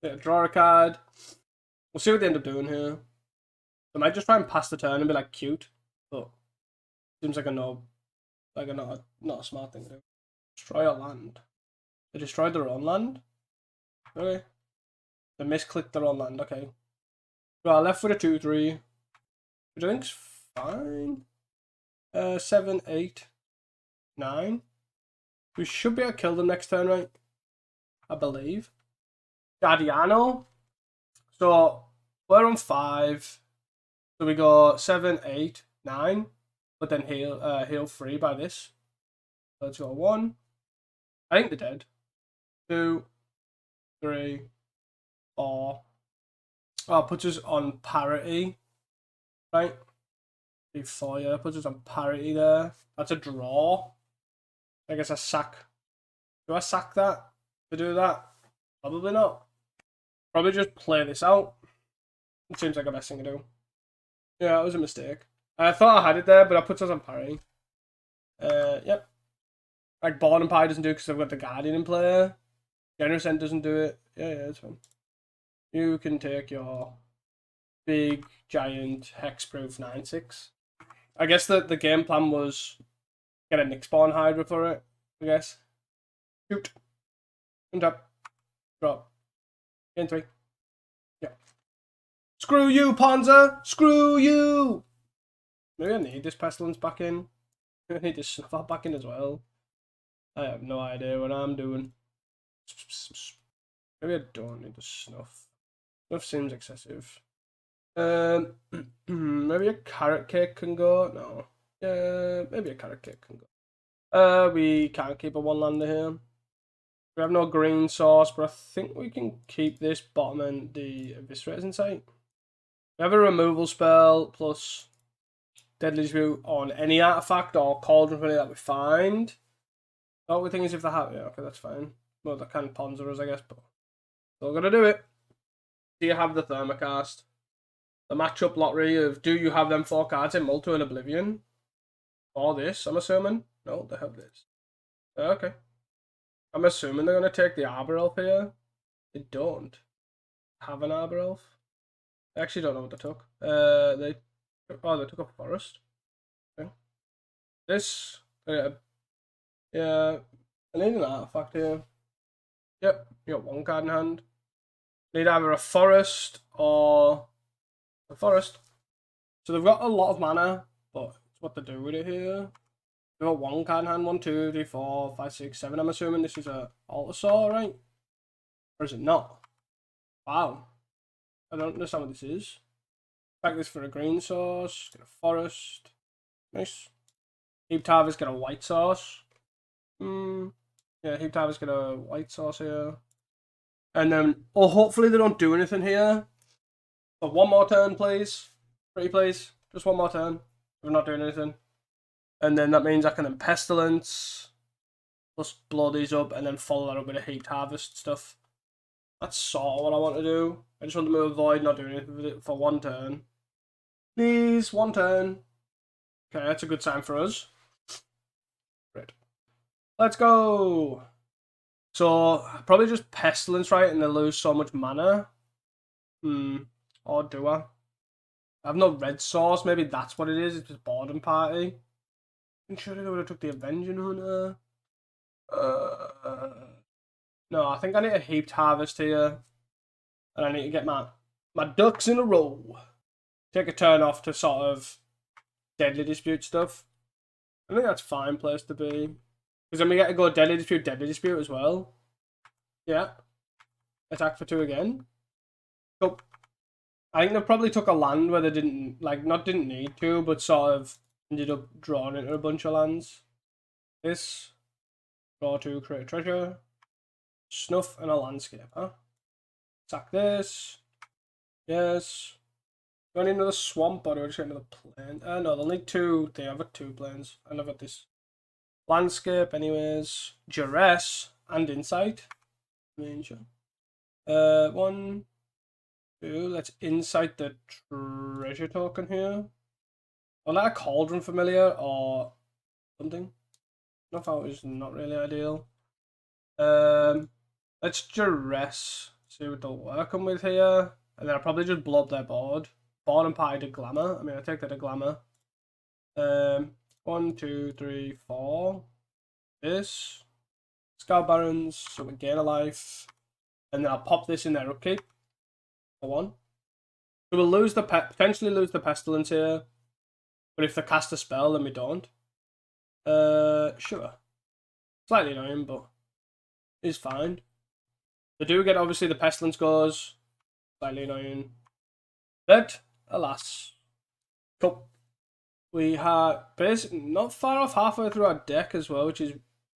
Yeah, draw a card. We'll see what they end up doing here. I might just try and pass the turn and be like cute, but seems like a no, like a not a smart thing to do. Destroy a land. They destroyed their own land. Okay. They misclicked their own land. Okay. Right, left with a 2/3, which I think's fine. 7, 8, 9. We should be able to kill them next turn, right? I believe. Guardiano. So we're on 5. So we go 7, 8, 9. But then heal 3 by this. So let's go 1. I think they're dead. 2, 3, 4. Oh, it puts us on parity. Right? 3, 4, yeah, puts us on parity there. That's a draw. I guess I sack. Do I sack that to do that? Probably not. Probably just play this out. It seems like the best thing to do. Yeah, it was a mistake. I thought I had it there, but I put us on parry. Yep. Like Boredom Pie doesn't do it because I've got the Guardian in play. Generous End doesn't do it. Yeah, it's fine. You can take your big, giant, hexproof 9/6. I guess the game plan was get a Nick Spawn Hydra for it, I guess. Shoot. Untap. Drop. Gain 3. Yeah. Screw you, Ponza! Screw you! Maybe I need this Pestilence back in. I need this Snuff Out back in as well. I have no idea what I'm doing. Maybe I don't need the Snuff. Snuff seems excessive. Maybe a Carrot Cake can go. No. Yeah, maybe a Carrot Cake can go. We can't keep a one-lander here. We have no green source, but I think we can keep this bottom and the Eviscerators in sight. We have a removal spell plus Deadly Dispute on any artifact or Cauldron Familiar that we find. The only thing is if they have... Yeah, okay, that's fine. Well, they can Ponzer us, I guess, but still gonna do it. Do you have the Thermocast? The matchup lottery of do you have them 4 cards in Multo and Oblivion? Or this, I'm assuming? No, they have this. Okay. I'm assuming they're going to take the Arbor Elf here. They don't have an Arbor Elf. I actually don't know what they took. They took a Forest. Okay. This, yeah, I need an artifact here. Yep, you got 1 card in hand. Need either a Forest or a Forest. So they've got a lot of mana, but it's what to do with it here. They've got 1 card in hand, 1, 2, 3, 4, 5, 6, 7. I'm assuming this is a Altasaur, right? Or is it not? Wow. I don't understand what this is. Back this for a green source. Get a Forest. Nice. Heaped Harvest, get a white source. Yeah, Heaped Harvest, get a white source here. And then, hopefully they don't do anything here. But 1 more turn, please. Pretty please. Just 1 more turn. We're not doing anything. And then that means I can then Pestilence. Plus blow these up and then follow that up with a Heaped Harvest stuff. That's sort of what I want to do. I just want to avoid not doing anything with it for 1 turn. Please, 1 turn. Okay, that's a good sign for us. Great. Let's go. So, probably just Pestilence, right? And they lose so much mana. Or do I? I have no red source. Maybe that's what it is. It's just Boredom Party. I'm sure they would have took the Avenging Hunter. No, I think I need a Heaped Harvest here. And I need to get my ducks in a row. Take a turn off to sort of Deadly Dispute stuff. I think that's a fine place to be. Because then we get to go Deadly Dispute as well. Yeah. Attack for 2 again. Cool. I think they probably took a land where they didn't, didn't need to, but sort of ended up drawing into a bunch of lands. This. Draw 2, create a treasure. Snuff and a landscape, huh? Attack this. Yes. Do I need another swamp or do I just get another plane? No, they'll need 2. They have 2 planes. And I've got this landscape, anyways. Duress and insight. Sure. 1, 2. Let's insight the treasure token here. Or like a Cauldron Familiar or something. Enough out is not really ideal. Let's Duress. See what they're working with here. And then I'll probably just blow up their board. Boredom Party to Glamour. I mean, I take that to Glamour. 1, 2, 3, 4. This. Scout Barons. So we gain a life. And then I'll pop this in their upkeep. For 1. So we'll lose the potentially lose the Pestilence here. But if they cast a spell, then we don't. Sure. Slightly annoying, but it's fine. They do get, obviously, the Pestilence goes. Slightly annoying. But, alas. Cool. We are basically not far off halfway through our deck as well, which is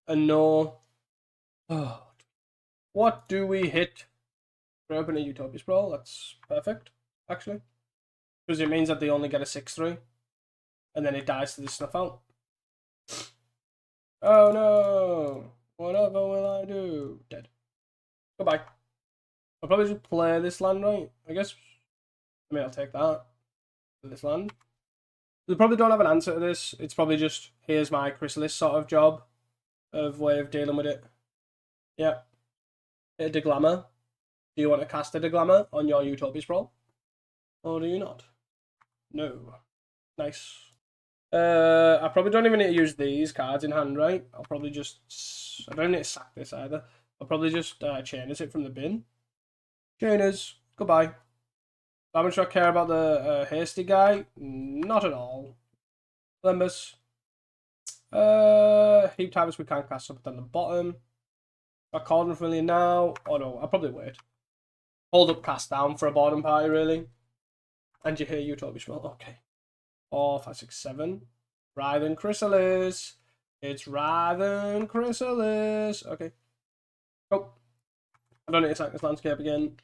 a no. Oh. What do we hit? We open a Utopia Sprawl. That's perfect, actually. Because it means that they only get a 6/3. And then it dies to the Snuff Out. Oh no! Whatever will I do? Dead. Goodbye. I'll probably just play this land, right? I guess. I mean, I'll take that. This land. They probably don't have an answer to this. It's probably just, here's my Chrysalis sort of job. Of way of dealing with it. Yeah. A Deglammer. Do you want to cast a Deglammer on your Utopia Sprawl? Or do you not? No. Nice. I probably don't even need to use these cards in hand, right? I'll probably just... I don't need to sack this either. I'll probably just Chainers it from the bin. Chainers. Goodbye. How much do I care about the hasty guy? Not at all. Limbus. Heaped Harvest we can't cast up down the bottom. Got Cauldron Familiar now. Oh no, I'll probably wait. Hold up cast down for a Boredom Party, really. And you hear Utopia Sprawl. Okay. 4, 5, 6, 7. Writhing Chrysalis. It's Writhing Chrysalis. Okay. Oh, I don't need to sack this landscape again.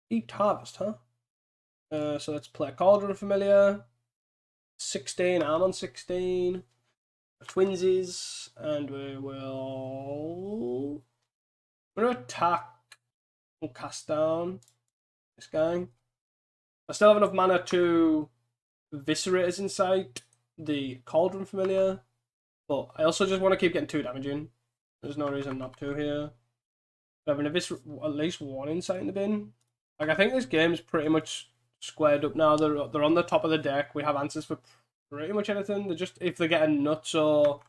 Eat harvest, huh? So let's play Cauldron Familiar. 16, I'm on 16. Twinsies, and we're gonna attack and cast down this guy. I still have enough mana to Viscerate inside the Cauldron Familiar, but I also just want to keep getting 2 damage in. There's no reason not to here. Having at least 1 insight in the bin. Like, I think this game's pretty much squared up now. They're on the top of the deck. We have answers for pretty much anything. They're just, if they're getting nuts or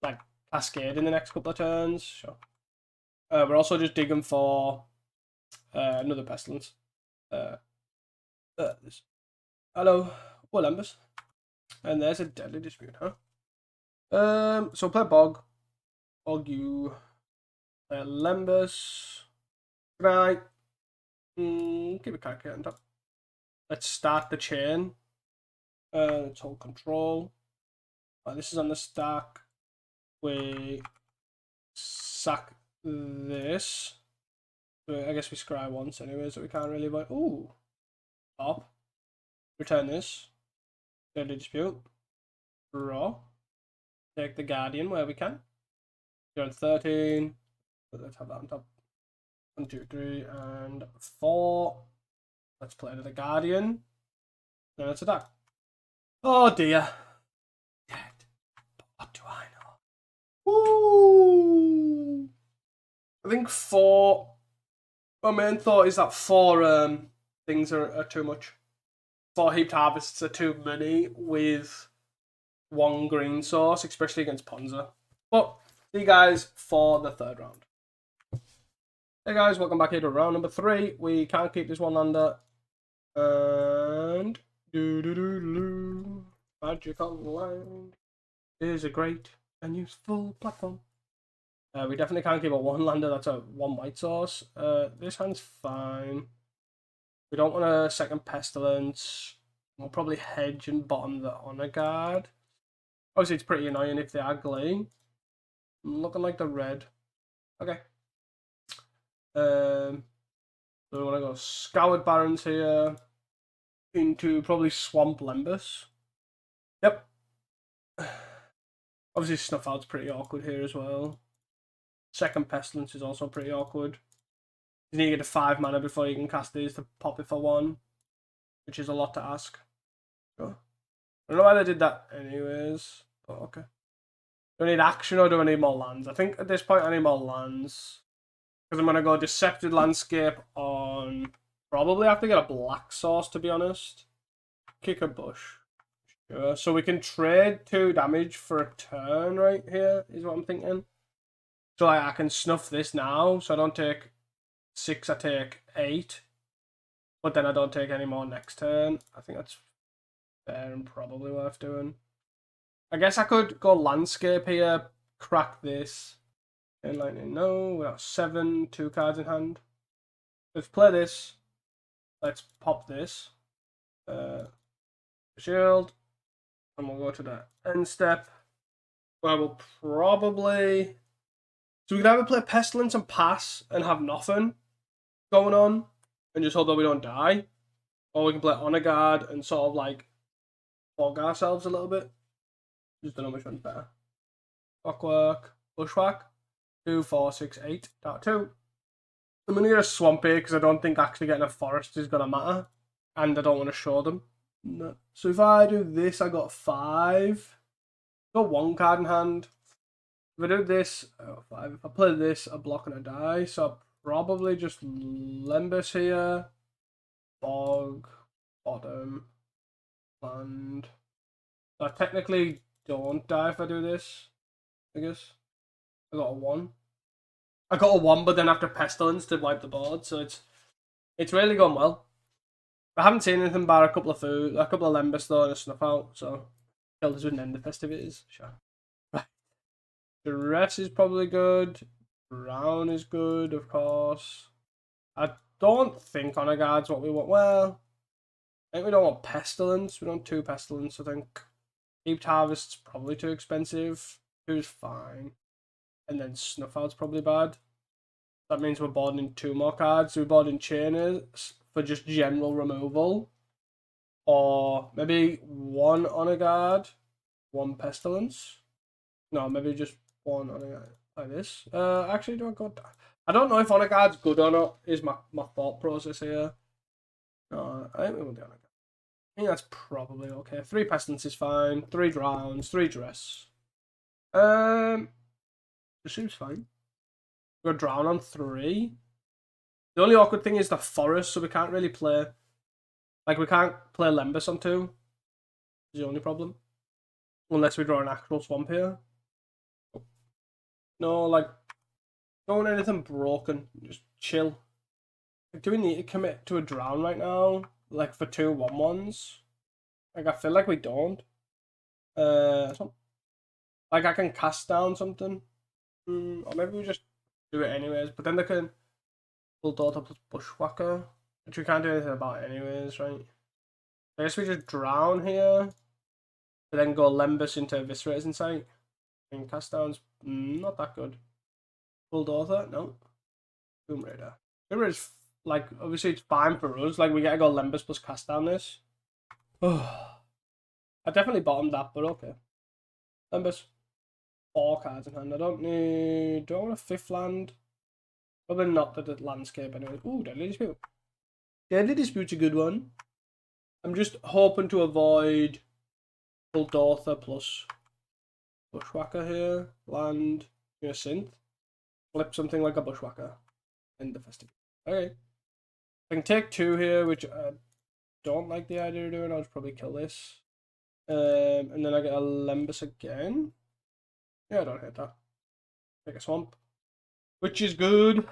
like Cascade in the next couple of turns, sure. We're also just digging for another Pestilence. Hello, well, Embers. And there's a Deadly Dispute, huh? So play Bog. Bog you. Play Lembus. Right. Keep a calculator on top. Let's start the chain. Let's hold control. This is on the stack. We sack this. I guess we scry once anyway, so we can't really avoid. Ooh. Top. Return this. Deadly Dispute. Draw. Take the Guardian where we can. You're on 13. Let's have that on top. 1, 2, 3, and 4. Let's play to the Guardian. Then let's attack. Oh dear. Dead. But what do I know? Ooh. I think 4. My main thought is that 4 things are too much. 4 heaped harvests are too many with 1 green source, especially against Ponza. But see you guys for the 3rd round. Hey guys, welcome back here to round number 3. We can't keep this 1-lander. And Magic Online is a great and useful platform. We definitely can't keep a 1-lander. That's a 1 white source. This hand's fine. We don't want a second Pestilence. We'll probably hedge and bottom the Honor Guard. Obviously, it's pretty annoying if they are glee. Looking like the red. Okay. So we want to go Scoured Barons here into probably Swamp Lembus. Yep. Obviously, Snuff Out's pretty awkward here as well. Second Pestilence is also pretty awkward. You need to get to 5 mana before you can cast these to pop it for 1, which is a lot to ask. Sure. I don't know why they did that anyways, but okay. Do I need action or do I need more lands? I think at this point I need more lands. Because I'm going to go Decepted Landscape on... Probably have to get a black source, to be honest. Kick a bush. Sure. So we can trade 2 damage for a turn right here, is what I'm thinking. So I can snuff this now, so I don't take 6, I take 8. But then I don't take any more next turn. I think that's fair and probably worth doing. I guess I could go Landscape here, crack this. And lightning, no, we got 7, 2 cards in hand. Let's play this. Let's pop this. Shield. And we'll go to the end step. Where we'll probably... So we can either play Pestilence and pass and have nothing going on. And just hope that we don't die. Or we can play Honor Guard and sort of like fog ourselves a little bit. Just don't know which one's better. Clockwork. Bushwhack. 2, 4, 6, 8. Dark 2. I'm going to get a Swamp here because I don't think actually getting a Forest is going to matter. And I don't want to show them. No. So if I do this, I got 5. Got 1 card in hand. If I do this, I got 5. If I play this, I block and I die. So I'll probably just Lembus here. Bog. Bottom. Land. So I technically don't die if I do this, I guess. I got a 1. I got a 1, but then after Pestilence to wipe the board, so it's really gone well. I haven't seen anything but a couple of Lembus though and a Snuff Out, so killed us with an end of festivities. Sure. Right. The rest is probably good. Brown is good, of course. I don't think Honor Guard's what we want. Well, I think we don't want Pestilence. We don't 2 Pestilence, I think. Heaped Harvest's probably too expensive. 2's fine. And then Snuff Out's probably bad. That means we're boarding 2 more cards. We're boarding Chainers for just general removal. Or maybe 1 Honor Guard, 1 Pestilence. No, maybe just 1 Honor Guard like this. Actually, do I go down? I don't know if Honor Guard's good or not, is my thought process here. No, I think we will do Honor Guard. I think that's probably okay. 3 Pestilence is fine. 3 Drowns, 3 Dress. It seems fine. We're Drown on 3. The only awkward thing is the Forest, so we can't really play. Like, we can't play Lembas on 2. Is the only problem. Unless we draw an actual Swamp here. No, like, don't want anything broken. Just chill. Like, do we need to commit to a Drown right now? Like, for 2 1/1s? Like, I feel like we don't. Like, I can cast down something. Or maybe we just do it anyways. But then they can Bulldozer plus Bushwhacker, which we can't do anything about anyways, right? I guess we just Drown here. But then go Lembas into Eviscerator's Insight. And cast down's not that good. Bulldozer, no. Tomb Raider. Tomb Raider's, like, obviously it's fine for us. Like, we gotta go Lembas plus cast down this. Oh, I definitely bottomed that, but okay. Lembas. 4 cards in hand. I don't need. Do I want a 5th land? Probably not the landscape anyway. Ooh, Deadly Dispute. Deadly Dispute's a good one. I'm just hoping to avoid Bulldozer plus Bushwhacker here. Land. Gonna synth. Flip something like a Bushwhacker. End the festival. Okay. I can take 2 here, which I don't like the idea of doing. I'll just probably kill this. And then I get a Lembas again. Yeah, I don't hate that. Take a Swamp. Which is good.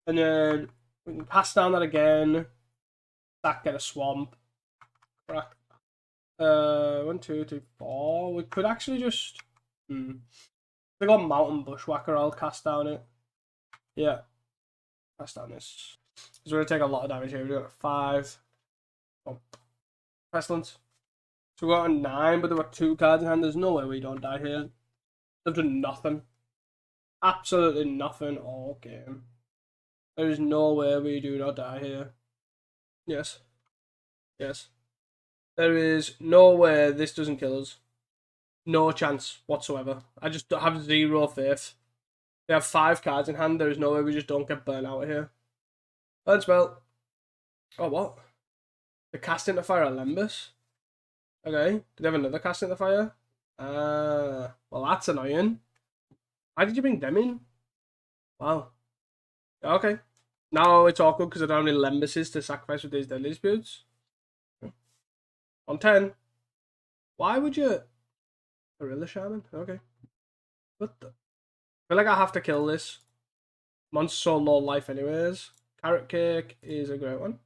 And then we can pass down that again. That get a Swamp. Crack. 1, 2, 3, 4. We could actually just. If we got Mountain Bushwhacker, I'll cast down it. Yeah. Cast down this. Because we're going to take a lot of damage here. We've got 5. Oh. Pestilence. So we got a 9, but there were 2 cards in hand. There's no way we don't die here. They've done nothing. Absolutely nothing all game. There is no way we do not die here. Yes. Yes. There is no way this doesn't kill us. No chance whatsoever. I just have 0 faith. They have 5 cards in hand. There is no way we just don't get burnt out here. Burn spell. Oh, what? The cast into fire Lembas. Okay. Did they have another cast into fire? Well, that's annoying. Why did you bring them in? Wow. Okay. Now it's awkward because I don't have any Lembases to sacrifice with these Deadly Disputes. On 10. Why would you... Gorilla Shaman? Okay. What the... I feel like I have to kill this. Monster's so low life anyways. Carrot Cake is a great one.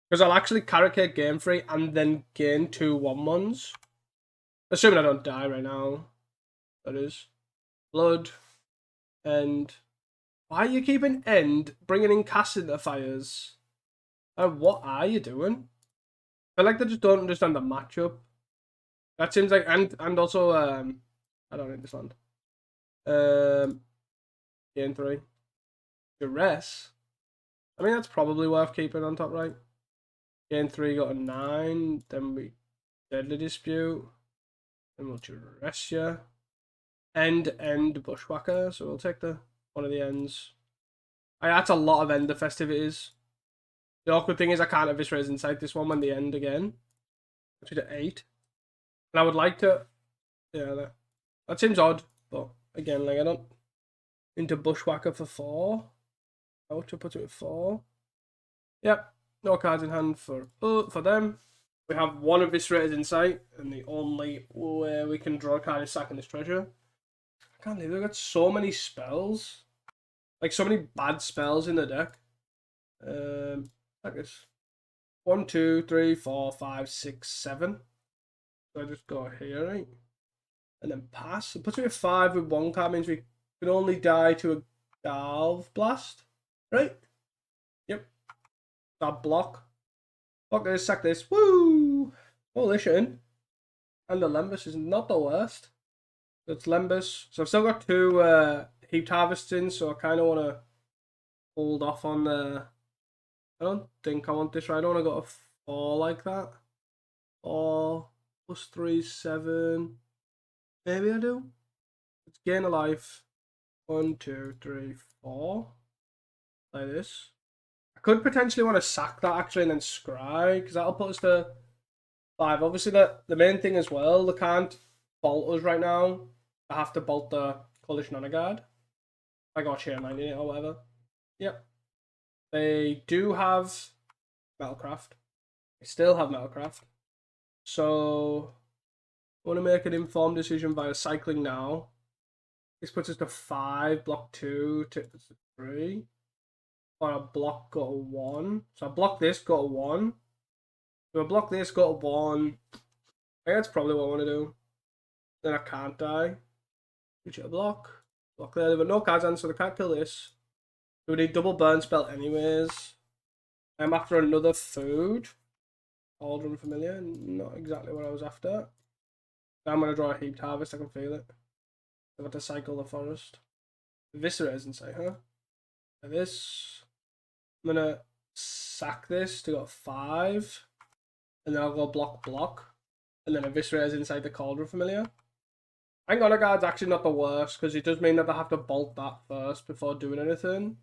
Because I'll actually Carrot Cake game free and then gain 2 1/1s. Assuming I don't die right now. That is. Blood. End. Why are you keeping End bringing in cast into fires? What are you doing? I feel like they just don't understand the matchup. That seems like... And also... I don't need this land. Gain 3. Duress. I mean, that's probably worth keeping on top right. Gain 3 got a 9. Then we... Deadly Dispute. Then we'll Duress you. End Bushwhacker. So we'll take one of the ends. That's a lot of Ender festivities. The awkward thing is I can't Eviscerate inside this one when they end again. Which is at 8. And I would like to... Yeah, that seems odd. But again, like I don't... Into Bushwhacker for 4. How to put it at 4. Yep. No cards in hand for them. We have 1 Eviscerated Insight. And the only way we can draw a card is sacking this treasure. I can't believe they've got so many spells. Like so many bad spells in the deck. I guess 1, 2, 3, 4, 5, 6, 7. So I just go here, right? And then pass. It puts me at 5 with 1 card, means we can only die to a Galv Blast. Right? Yep. That block. Block this, sack this. Woo! Coalition. And the Lembas is not the worst. So it's Lembas. So I've still got 2 Heaped Harvests in, so I kind of want to hold off on the... I don't think I want this right. I don't want to go to 4 like that. 4 plus 3 is 7. Maybe I do. Let's gain a life. 1, 2, 3, 4. Like this. I could potentially want to sack that actually and then scry, because that'll put us to 5. Obviously, the main thing as well, they can't bolt us right now. I have to bolt the Coalition Honor Guard. I got chain line in it or whatever. Yep. They do have Metalcraft. They still have Metalcraft. So, I want to make an informed decision via cycling now. This puts us to 5, block 2, tip us to 3. Or a block, go to 1. So I block this, go to 1. So I block this, go to 1. I think that's probably what I want to do. Then I can't die. Reach a block. Block there. They've got no cards on, so they can't kill this. So we need double burn spell anyways. I'm after another food. Cauldron Familiar. Not exactly what I was after. I'm going to draw a Heaped Harvest. I can feel it. I've got to cycle the forest. Eviscerate inside, huh? Like this. I'm going to sack this to go 5. And then I'll go block. And then Eviscerate inside the Cauldron Familiar. I think Honor Guard's actually not the worst, because it does mean that I have to bolt that first before doing anything.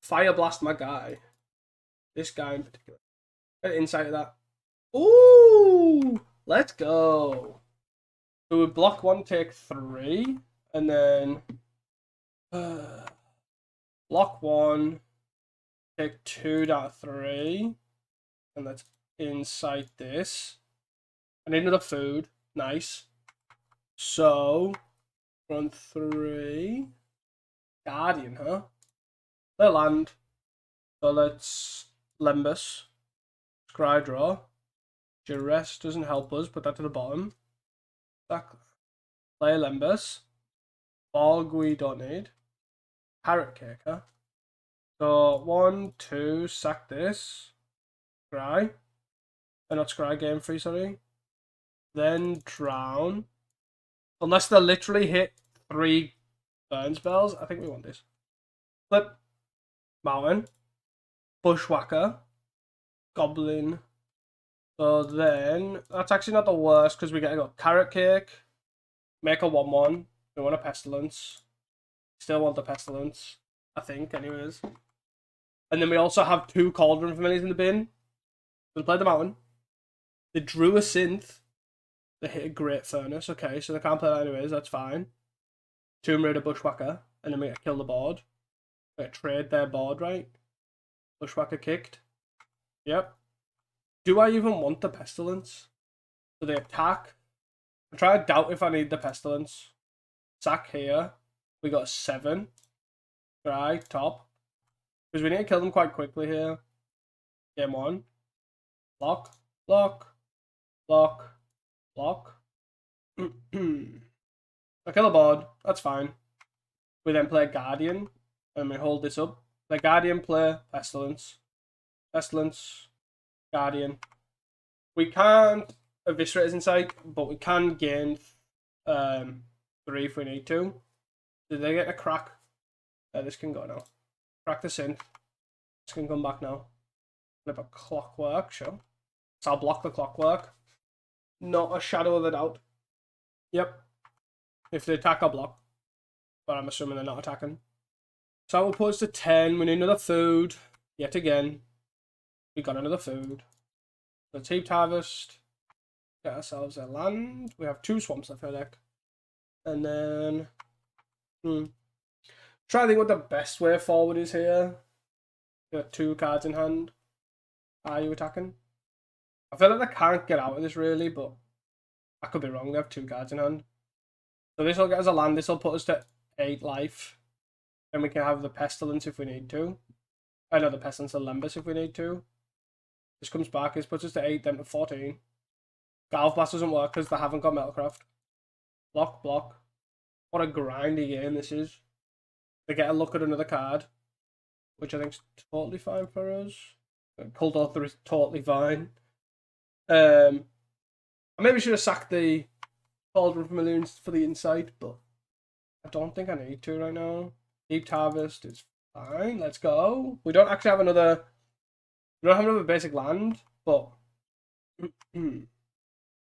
Fire Blast my guy. This guy in particular. Get insight of that. Ooh! Let's go. So we block 1, take 3. And then... block 1. Take 2 down to 3. And let's incite this. I need another food. Nice. So, run 3. Guardian, huh? They land. So let's Lembus. Scry draw. Duress doesn't help us. Put that to the bottom. Play Lembus. Bog we don't need. Carrot Cake, huh? So 1, 2, sack this. Scry. Not scry, game free, sorry. Then drown. Unless they literally hit 3 burn spells. I think we want this. Flip. Mountain. Bushwhacker. Goblin. So then, that's actually not the worst, because we get to go Carrot Cake. Make a 1-1. We want a Pestilence. Still want the Pestilence. I think, anyways. And then we also have 2 Cauldron Familiars in the bin. We'll play the Mountain. They drew a Synth. They hit a Great Furnace. Okay, so they can't play that anyways. That's fine. Tomb Raider Bushwhacker. And then we get to kill the board. We get to trade their board, right? Bushwhacker kicked. Yep. Do I even want the Pestilence? So they attack. I'm trying to doubt if I need the Pestilence. Sack here. We got 7. Right, top. Because we need to kill them quite quickly here. Game 1. Block. I kill a board. That's fine. We then play Guardian. And we hold this up. Play Guardian, play Pestilence. Guardian. We can't Eviscerate his insight, but we can gain 3 if we need to. Did they get a crack? This can go now. Crack the synth. This can come back now. Flip a Clockwork, sure. So I'll block the Clockwork. Not a shadow of a doubt. Yep. If they attack, I'll block. But I'm assuming they're not attacking. So I will put us to 10. We need another food. Yet again. We got another food. Let's Heaped Harvest. Get ourselves a land. We have 2 swamps left in our deck. And then... Try to think what the best way forward is here. You got 2 cards in hand. Are you attacking? I feel like they can't get out of this really, but I could be wrong. They have 2 cards in hand. So this will get us a land. This will put us to 8 life. Then we can have the Pestilence if we need to. I know the Pestilence and Lembus if we need to. This comes back. This puts us to 8, then to 14. Galv Blast doesn't work because they haven't got Metalcraft. Block. What a grindy game this is. They get a look at another card, which I think is totally fine for us. Cold Author is totally fine. I maybe should have sacked the Cauldron Familiars for the insight, but I don't think I need to right now. Heaped Harvest is fine. Let's go. We don't actually have another. We don't have another basic land, but it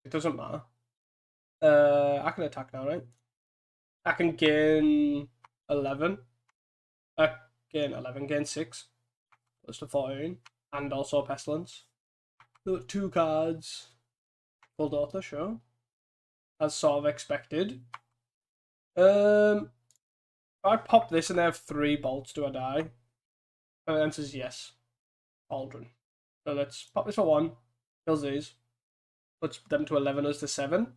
doesn't matter. I can attack now, right? I can gain 11. Gain 11, gain 6. Plus to 14. And also Pestilence. 2 cards. Full Daughter, sure. As sort of expected. If I pop this and they have 3 bolts, do I die? The answer is yes. Cauldron. So let's pop this for 1. Kills these. Puts them to 11, us to 7.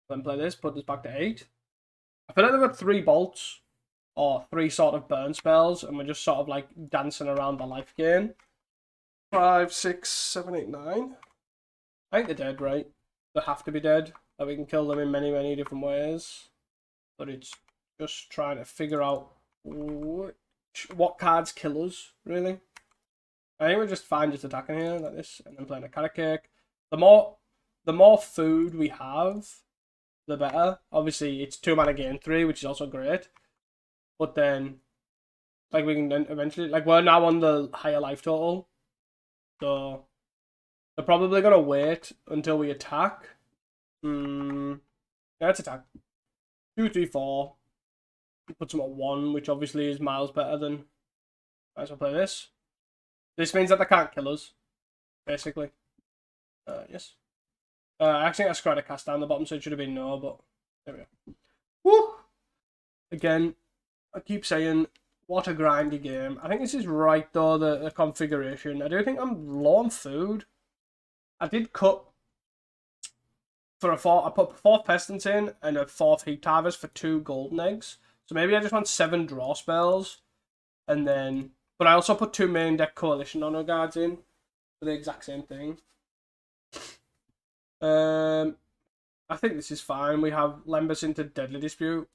Then play this, put this back to 8. I feel like they've got 3 bolts. Or 3 sort of burn spells. And we're just sort of like dancing around the life gain. 5, 6, 7, 8, 9. I think they're dead, right? They have to be dead. That we can kill them in many, many different ways. But it's just trying to figure out what cards kill us, really. I think we're just fine just attacking here like this and then playing a carrot cake. The more food we have, the better. Obviously, it's 2 mana gain 3, which is also great. But then, like, we can then eventually, like, we're now on the higher life total. So, they're probably going to wait until we attack. Yeah, let's attack. 2, 3, 4. Put them at 1, which obviously is miles better than... Might as well play this. This means that they can't kill us, basically. Yes. I actually think I screwed a cast down the bottom, so it should have been no, but there we go. Woo! Again, I keep saying, what a grindy game. I think this is right, though, the configuration. I do think I'm low on food. I did cut for a 4. I put 4th Pestilence in and a 4th Heaped Harvest for 2 golden eggs. So maybe I just want 7 draw spells. And then... But I also put 2 main deck Coalition Honor Guards in for the exact same thing. I think this is fine. We have Lembas into Deadly Dispute.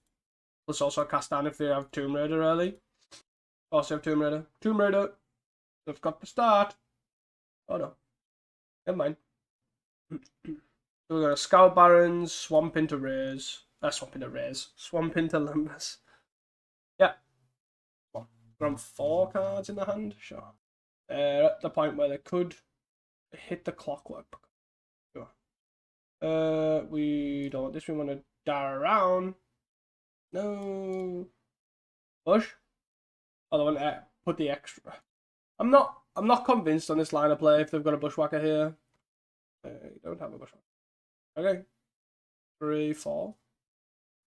Plus also cast down if they have Tomb Raider early. Also have Tomb Raider. Tomb Raider. They've got to start. Oh no. Never mind. So we're going to Scout Barons, Swamp into Rays. Swamp into Lembas. Yeah. We're on 4 cards in the hand. Sure. At the point where they could hit the clockwork. Sure. We don't want this. We want to dive around. No. Push. Oh, they want to put the extra. I'm not convinced on this line of play if they've got a Bushwhacker here. You don't have a Bushwhacker. Okay. 3, 4.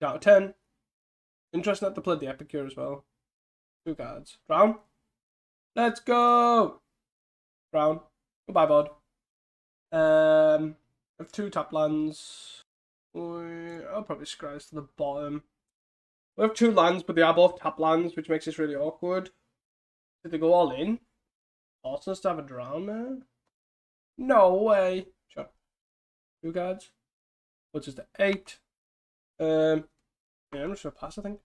Out of 10. Interesting that they played the Epicure as well. 2 cards. Drown. Let's go. Drown. Goodbye, bud. I have 2 tap lands. I'll probably scry to the bottom. We have 2 lands, but they are both tap lands, which makes this really awkward. Did they go all in? Also, to have a drown there? No way. Sure. 2 cards. Which is the 8. Yeah, I'm just gonna pass, I think.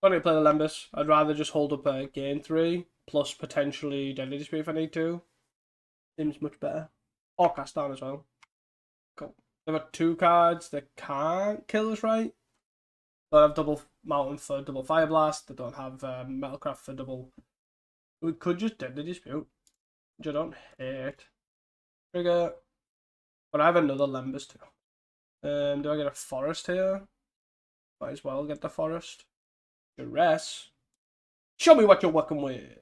I'm gonna play the Lembas. I'd rather just hold up a gain 3 plus potentially Deadly Dispute if I need to. Seems much better. Or cast down as well. Cool. They've got 2 cards that can't kill us, right? They don't have double Mountain for double Fire Blast. They don't have Metalcraft for double. We could just Deadly Dispute, which I don't hate. Trigger. But I have another Lembas too. Do I get a Forest here? Might as well get the Forest. Duress. Show me what you're working with.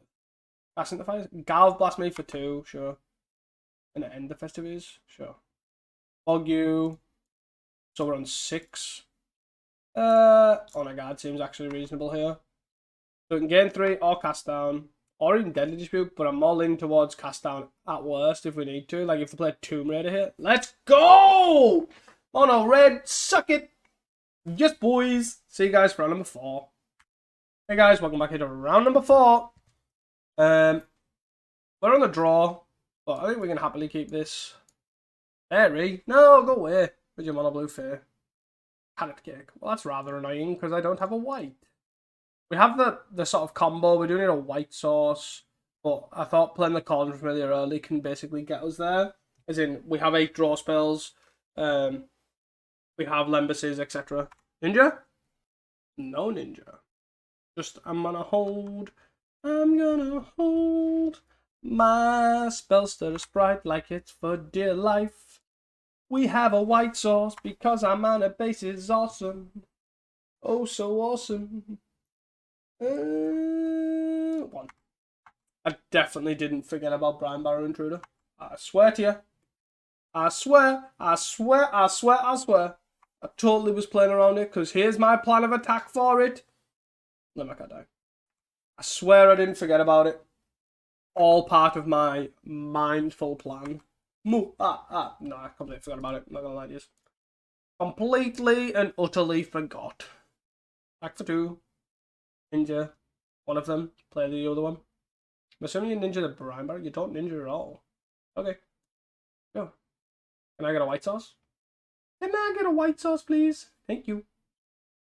Passing the fires. Galv Blast me for 2, sure. And end the festivities, sure. Bog you. So we're on 6. Oh my god, seems actually reasonable here. So we can gain 3 or cast down. Or even Deadly Dispute, but I'm all in towards cast down at worst if we need to. Like if they play Tomb Raider here. Let's go! Mono red, suck it! Yes, boys! See you guys for round number 4. Hey guys, welcome back here to round number 4. We're on the draw, but I think we can happily keep this. Fairy? No, go away with your mono blue fair. Carrot cake. Well, that's rather annoying because I don't have a white. We have the sort of combo. We do need a white source, but I thought playing the Cauldron Familiar early can basically get us there. As in, we have 8 draw spells. We have Lembases, etc. Ninja? No ninja. I'm gonna hold my spellstutter sprite like it's for dear life. We have a white sauce because our mana base is awesome. Oh, so awesome. 1. I definitely didn't forget about Brian Barrow Intruder. I swear to you. I swear. I totally was playing around it because here's my plan of attack for it. Let my cat die. I swear I didn't forget about it. All part of my mindful plan. No, I completely forgot about it. I'm not gonna lie to you. Completely and utterly forgot. Back for 2. Ninja. One of them. Play the other one. I'm assuming you ninja the Brian Barrow. You don't ninja at all. Okay. Go. Can I get a white sauce? Can I get a white sauce, please? Thank you.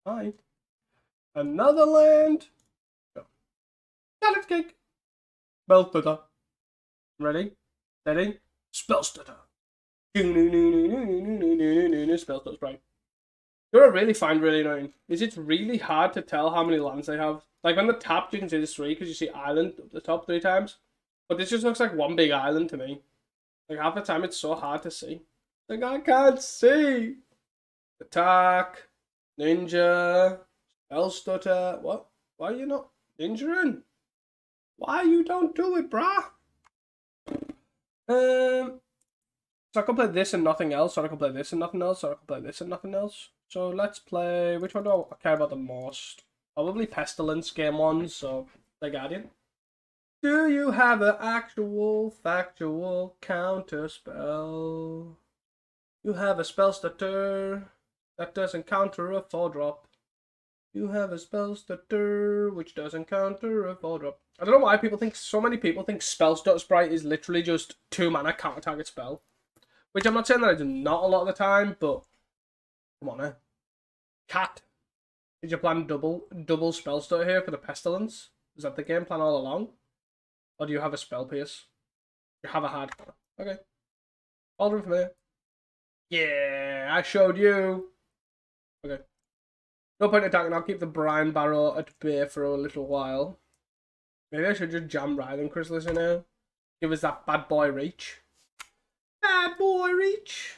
Bye. Another land. Go. Carrot cake. Spellstutter. Ready? Steady. Spellstutter. Spellstutter sprite. You know what I really find really annoying is it's really hard to tell how many lands they have. Like on the top you can see there's 3 because you see island at the top 3 times. But this just looks like one big island to me. Like half the time it's so hard to see. Like I can't see. Attack. Ninja. Spellstutter. What? Why are you not ninjaing? Why you don't do it, brah? So I can play this and nothing else, or I can play this and nothing else, or I can play this and nothing else. So let's play, which one do I care about the most? Probably Pestilence game 1, so the Guardian. Do you have an actual, factual counter spell? You have a Spellstutter that doesn't counter a 4-drop. You have a Spellstutter which doesn't counter a 4-drop. I don't know why so many people think Spellstutter Sprite is literally just 2 mana counter target spell. Which I'm not saying that I do not a lot of the time, but come on now. Cat. Did you plan double Spellstutter here for the Pestilence? Is that the game plan all along? Or do you have a Spell Pierce? You have a hard counter. Okay. Hold on for me. Yeah, I showed you. Okay. No point attacking, I'll keep the Brian Barrow at bay for a little while. Maybe I should just jam Writhing Chrysalis in here. Give us that bad boy reach. Bad boy reach.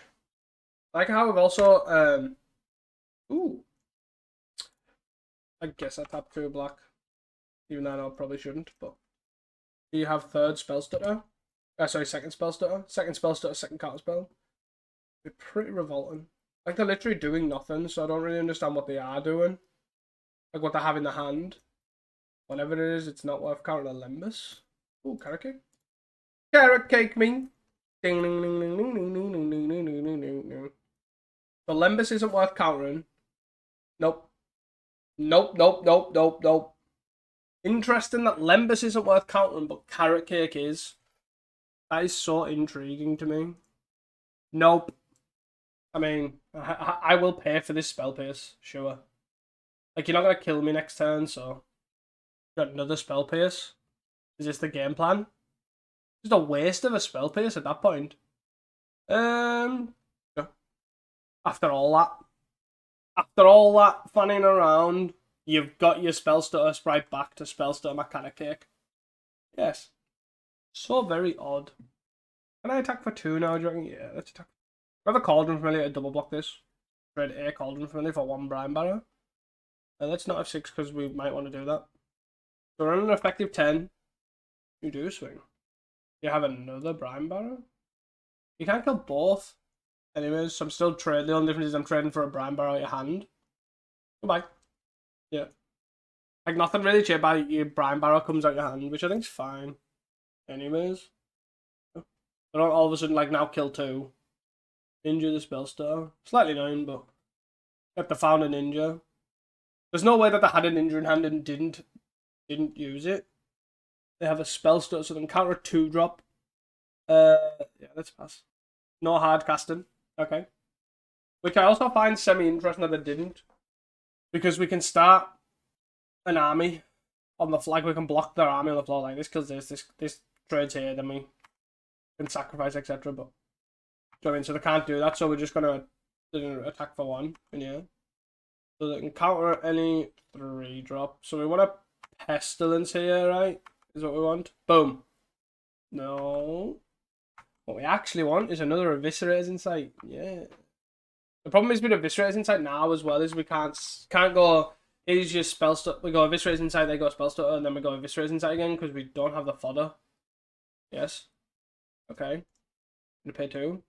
Like how I've also ooh. I guess I tapped 2 black. Even though I probably shouldn't, but do you have 3rd Spellstutter? Sorry, 2nd Spellstutter. 2nd Spellstutter, 2nd counter spell. They're pretty revolting. Like they're literally doing nothing, so I don't really understand what they are doing. Like what they have in the hand. Whatever it is, it's not worth counting a Lembus. Ooh, carrot cake. Carrot cake me. Ding ding ding ding ding ding ding ding ding ding ding ding ding. The Lembus isn't worth countering. Nope. Nope. Interesting that Lembus isn't worth countering, but carrot cake is. That is so intriguing to me. Nope. I mean, I will pay for this spell pierce, sure. Like, you're not going to kill me next turn, so... Got another spell pierce. Is this the game plan? Just a waste of a spell pierce at that point. Yeah. After all that fanning around, you've got your Spellstutter sprite back to Spellstutter my carrot cake. Yes. So very odd. Can I attack for 2 now, do you reckon? Yeah, let's attack. I have a Cauldron Familiar to double block this. Trade a Cauldron Familiar for 1 Brian Barrow. Let's not have 6 because we might want to do that. So we're on an effective 10. You do swing. You have another Brian Barrow? You can't kill both. Anyways, so I'm still trading. The only difference is I'm trading for a Brian Barrow out your hand. Goodbye. Yeah. Like nothing really changed by your Brian Barrow comes out your hand, which I think is fine. Anyways. I don't all of a sudden like now kill 2. Ninja the Spellstutter. Slightly annoying, but if they found a ninja. There's no way that they had a ninja in hand and didn't use it. They have a Spellstutter, so they can counter a 2-drop. Yeah, let's pass. No hard casting. Okay. Which I also find semi-interesting that they didn't. Because we can start an army on the flag. We can block their army on the floor like this because there's this trades here, then we can sacrifice, etc. But do you know what I mean? So they can't do that, so we're just gonna attack for 1 in here. So they can counter any 3-drop. So we wanna Pestilence here, right? Is what we want. Boom. No. What we actually want is another Eviscerator's Insight. Yeah. The problem is with Eviscerator's Insight now as well is we can't go, here's your spell stuff. We go Eviscerator's Insight, they go spell stutter, and then we go Eviscerator's Insight again because we don't have the fodder. Yes. Okay. Gonna pay 2.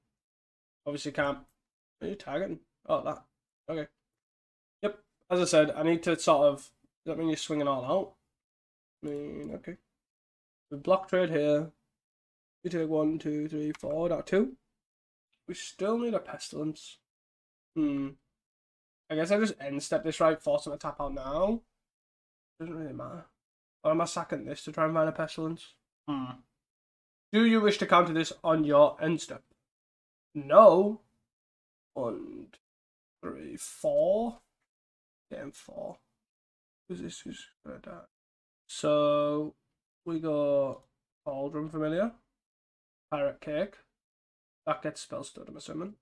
Obviously can't. What are you targeting? Oh, that. Okay. Yep. As I said, I need to sort of. Does that mean you're swinging all out? I mean, okay. We block trade here. We take 1, 2, 3, 4. Not 2. We still need a Pestilence. I guess I just end step this right, force him to tap out now. Doesn't really matter. Or am I sacking this to try and find a Pestilence? Do you wish to counter this on your end step? No. 1, 2, 3, 4. Getting 4. Who's this? Who's gonna die? So we go Cauldron Familiar. Parrot Cake. That gets spell stud, I'm assuming.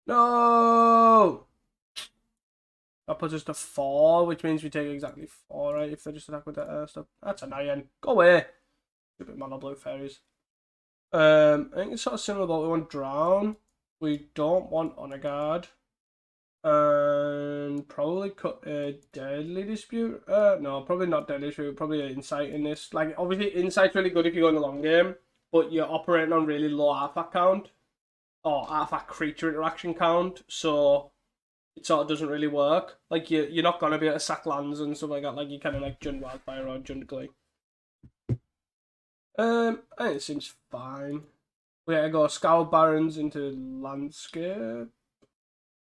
No! That puts us to 4, which means we take exactly 4, right? If they just attack with that stuff. That's annoying. Go away. Stupid mono blue fairies. I think it's sort of similar, but we want Drown. We don't want Honor Guard. And probably cut a Deadly Dispute. No, probably not Deadly Dispute. Probably an Insight in this. Like, obviously, Insight's really good if you go in the long game, but you're operating on really low artifact count or artifact creature interaction count, so it sort of doesn't really work. Like, you're not gonna be able to sack lands and stuff like that. Like, you kind of like Jund Wildfire or Jund Glee. I think it seems fine. We gotta go Scour Barons into Landscape.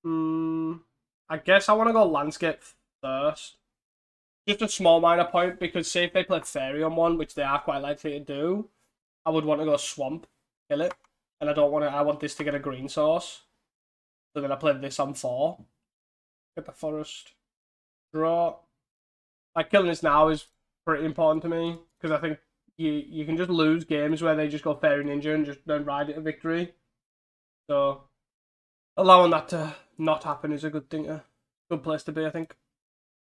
I guess I want to go Landscape first. Just a small minor point, because say if they play Fairy on one, which they are quite likely to do, I would want to go Swamp, kill it. And I want this to get a green source. So then I play this on 4. Get the Forest. Draw. Like, killing this now is pretty important to me, because I think you can just lose games where they just go Fairy Ninja and just then ride it to victory. So allowing that to not happen is a good thing. Good place to be, I think.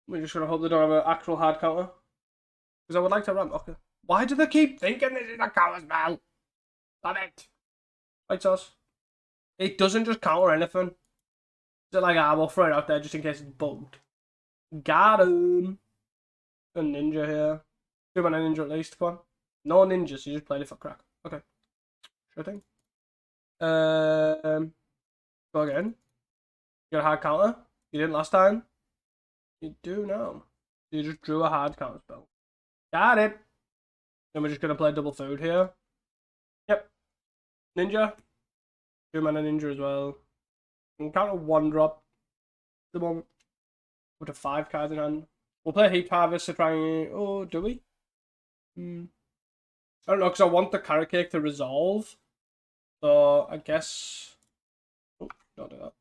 We're just gonna hope they don't have an actual hard counter. Because I would like to ramp. Okay. Why do they keep thinking this is a counter spell? Damn it. White sauce. It doesn't just counter anything. Is it like, we'll throw it out there just in case it's bugged. Got him. A ninja here. 2-mana ninja at least, come on. No ninjas, you just played it for crack. Okay. Sure thing. Go again. You got a hard counter? You didn't last time? You do now. You just drew a hard counter spell. Got it. Then we're just going to play double food here. Yep. Ninja. 2-mana ninja as well. We can counter 1 drop. At the moment. Put a 5 cards in hand. We'll play Heap Harvest to try and... Oh, do we? I don't know, because I want the Carrot Cake to resolve. So, I guess... Oh, don't do that.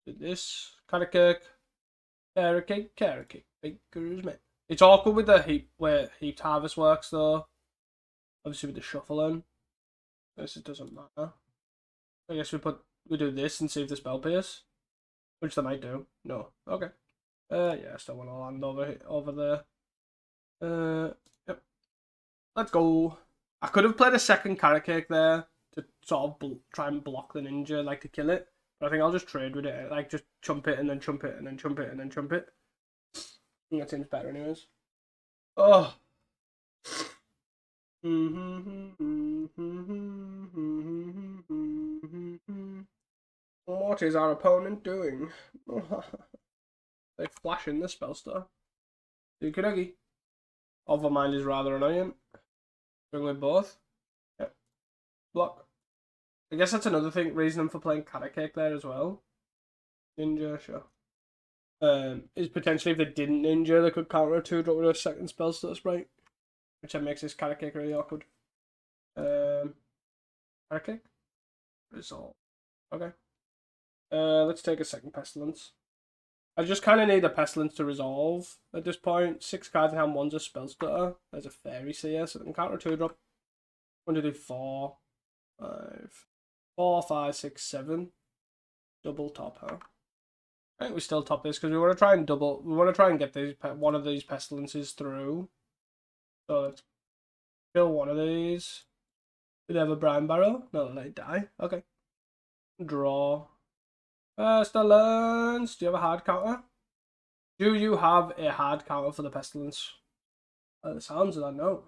Do this. Carrot Cake. Carrot Cake. Carrot Cake. Baker's Mint. It's awkward with the where Heaped Harvest works, though. Obviously, with the shuffling. This it doesn't matter. I guess we do this and see if the spell pierce. Which they might do. No. Okay. Yeah, I still want to land over there. Yep. Let's go. I could have played a second Carrot Cake there to sort of try and block the ninja, like to kill it. But I think I'll just trade with it. Like, just chump it and then chump it and then chump it and then chump it. I think that seems better anyways. Oh. What is our opponent doing? They flash in the spell star. Dookie. Overmind is rather annoying. Going with both. Yep. Block. I guess that's another reason for playing Carrot Cake there as well. Ninja, sure. Is potentially if they didn't ninja, they could counter a 2-drop with a second spell star sprite. Which then makes this Carrot Cake really awkward. Carrot Cake? Resolve. Okay. Let's take a second Pestilence. I just kind of need a Pestilence to resolve at this point. 6 cards in hand, 1's a spell stutter. There's a Fairy Seer, so I can counter a 2-drop. 1, 2, 3, 4, 5. 4, 5, 6, 7. Double top, huh? I think we still top this because we want to try and double. We want to try and get these one of these pestilences through. So let's kill one of these. Do they have a brine barrow? No, they die. Okay. Draw. Pestilence. Do you have a hard counter? Do you have a hard counter for the pestilence? The sounds of that, no.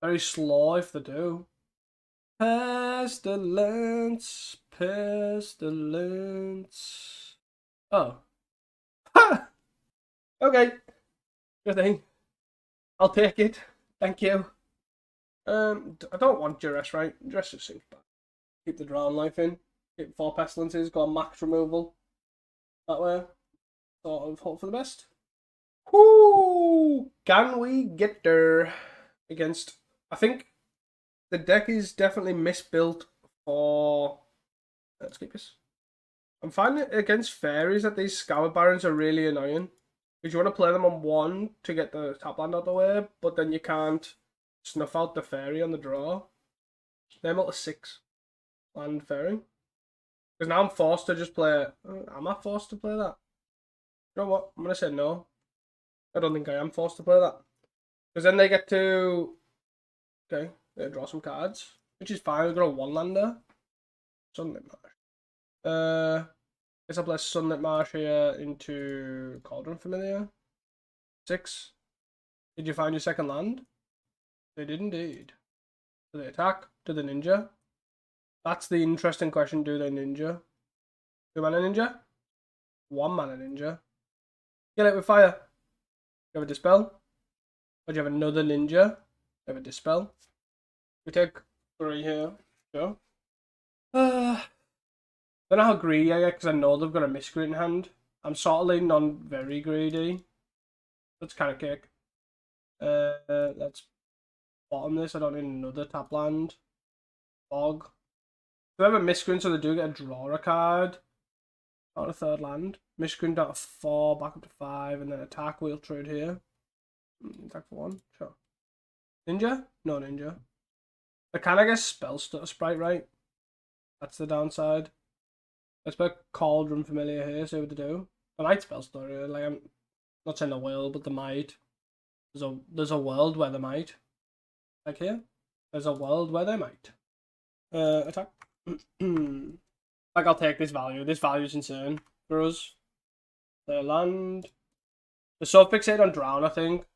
Very slow if they do. Pestilence. Pestilence. Oh. Ha! Okay. Good thing. I'll take it. Thank you. I don't want duress, right? Duress just sinks back. Keep the drown life in. Keep 4 pestilences. Go on max removal. That way. Sort of hope for the best. Whoo! Can we get there against? I think the deck is definitely misbuilt for. Let's keep this. I'm finding it against fairies that these Scour Barons are really annoying. Because you want to play them on 1 to get the top land out of the way, but then you can't snuff out the fairy on the draw. They're out of 6 land fairy. Because now I'm forced to just play. Am I forced to play that? You know what? I'm going to say no. I don't think I am forced to play that. Because then they get to. Okay, they draw some cards. Which is fine. We've got a 1-lander. Sunlit Marsh. Guess I'll play Sunlit Marsh here into Cauldron Familiar. 6. Did you find your second land? They did indeed. Do they attack? Do they ninja? That's the interesting question. Do they ninja? 2-mana ninja? 1-mana ninja? Kill it with fire. Do you have a Dispel? Or do you have another ninja? Do you have a Dispel? We take 3 here. Go. I don't know how greedy I get because I know they've got a Miscreant in hand. I'm sort of leaning on very greedy. That's kind of kick. Let's bottom this. I don't need another tap land. Fog. They have a Miscreant, so they do get a draw a card. Not a 3rd land. Miscreant down to 4, back up to 5, and then attack. We'll trade here. Attack for 1. Sure. Ninja? No ninja. I kind of guess Spell Stutter Sprite, right? That's the downside. Let's put Cauldron Familiar here, see what they do. I might Spell Stutter, like I'm not saying they will, but they might. There's a world where they might. Like here. There's a world where they might. Attack. Like I'll take this value. This value is insane for us. Their land. They're so fixated on drown, I think.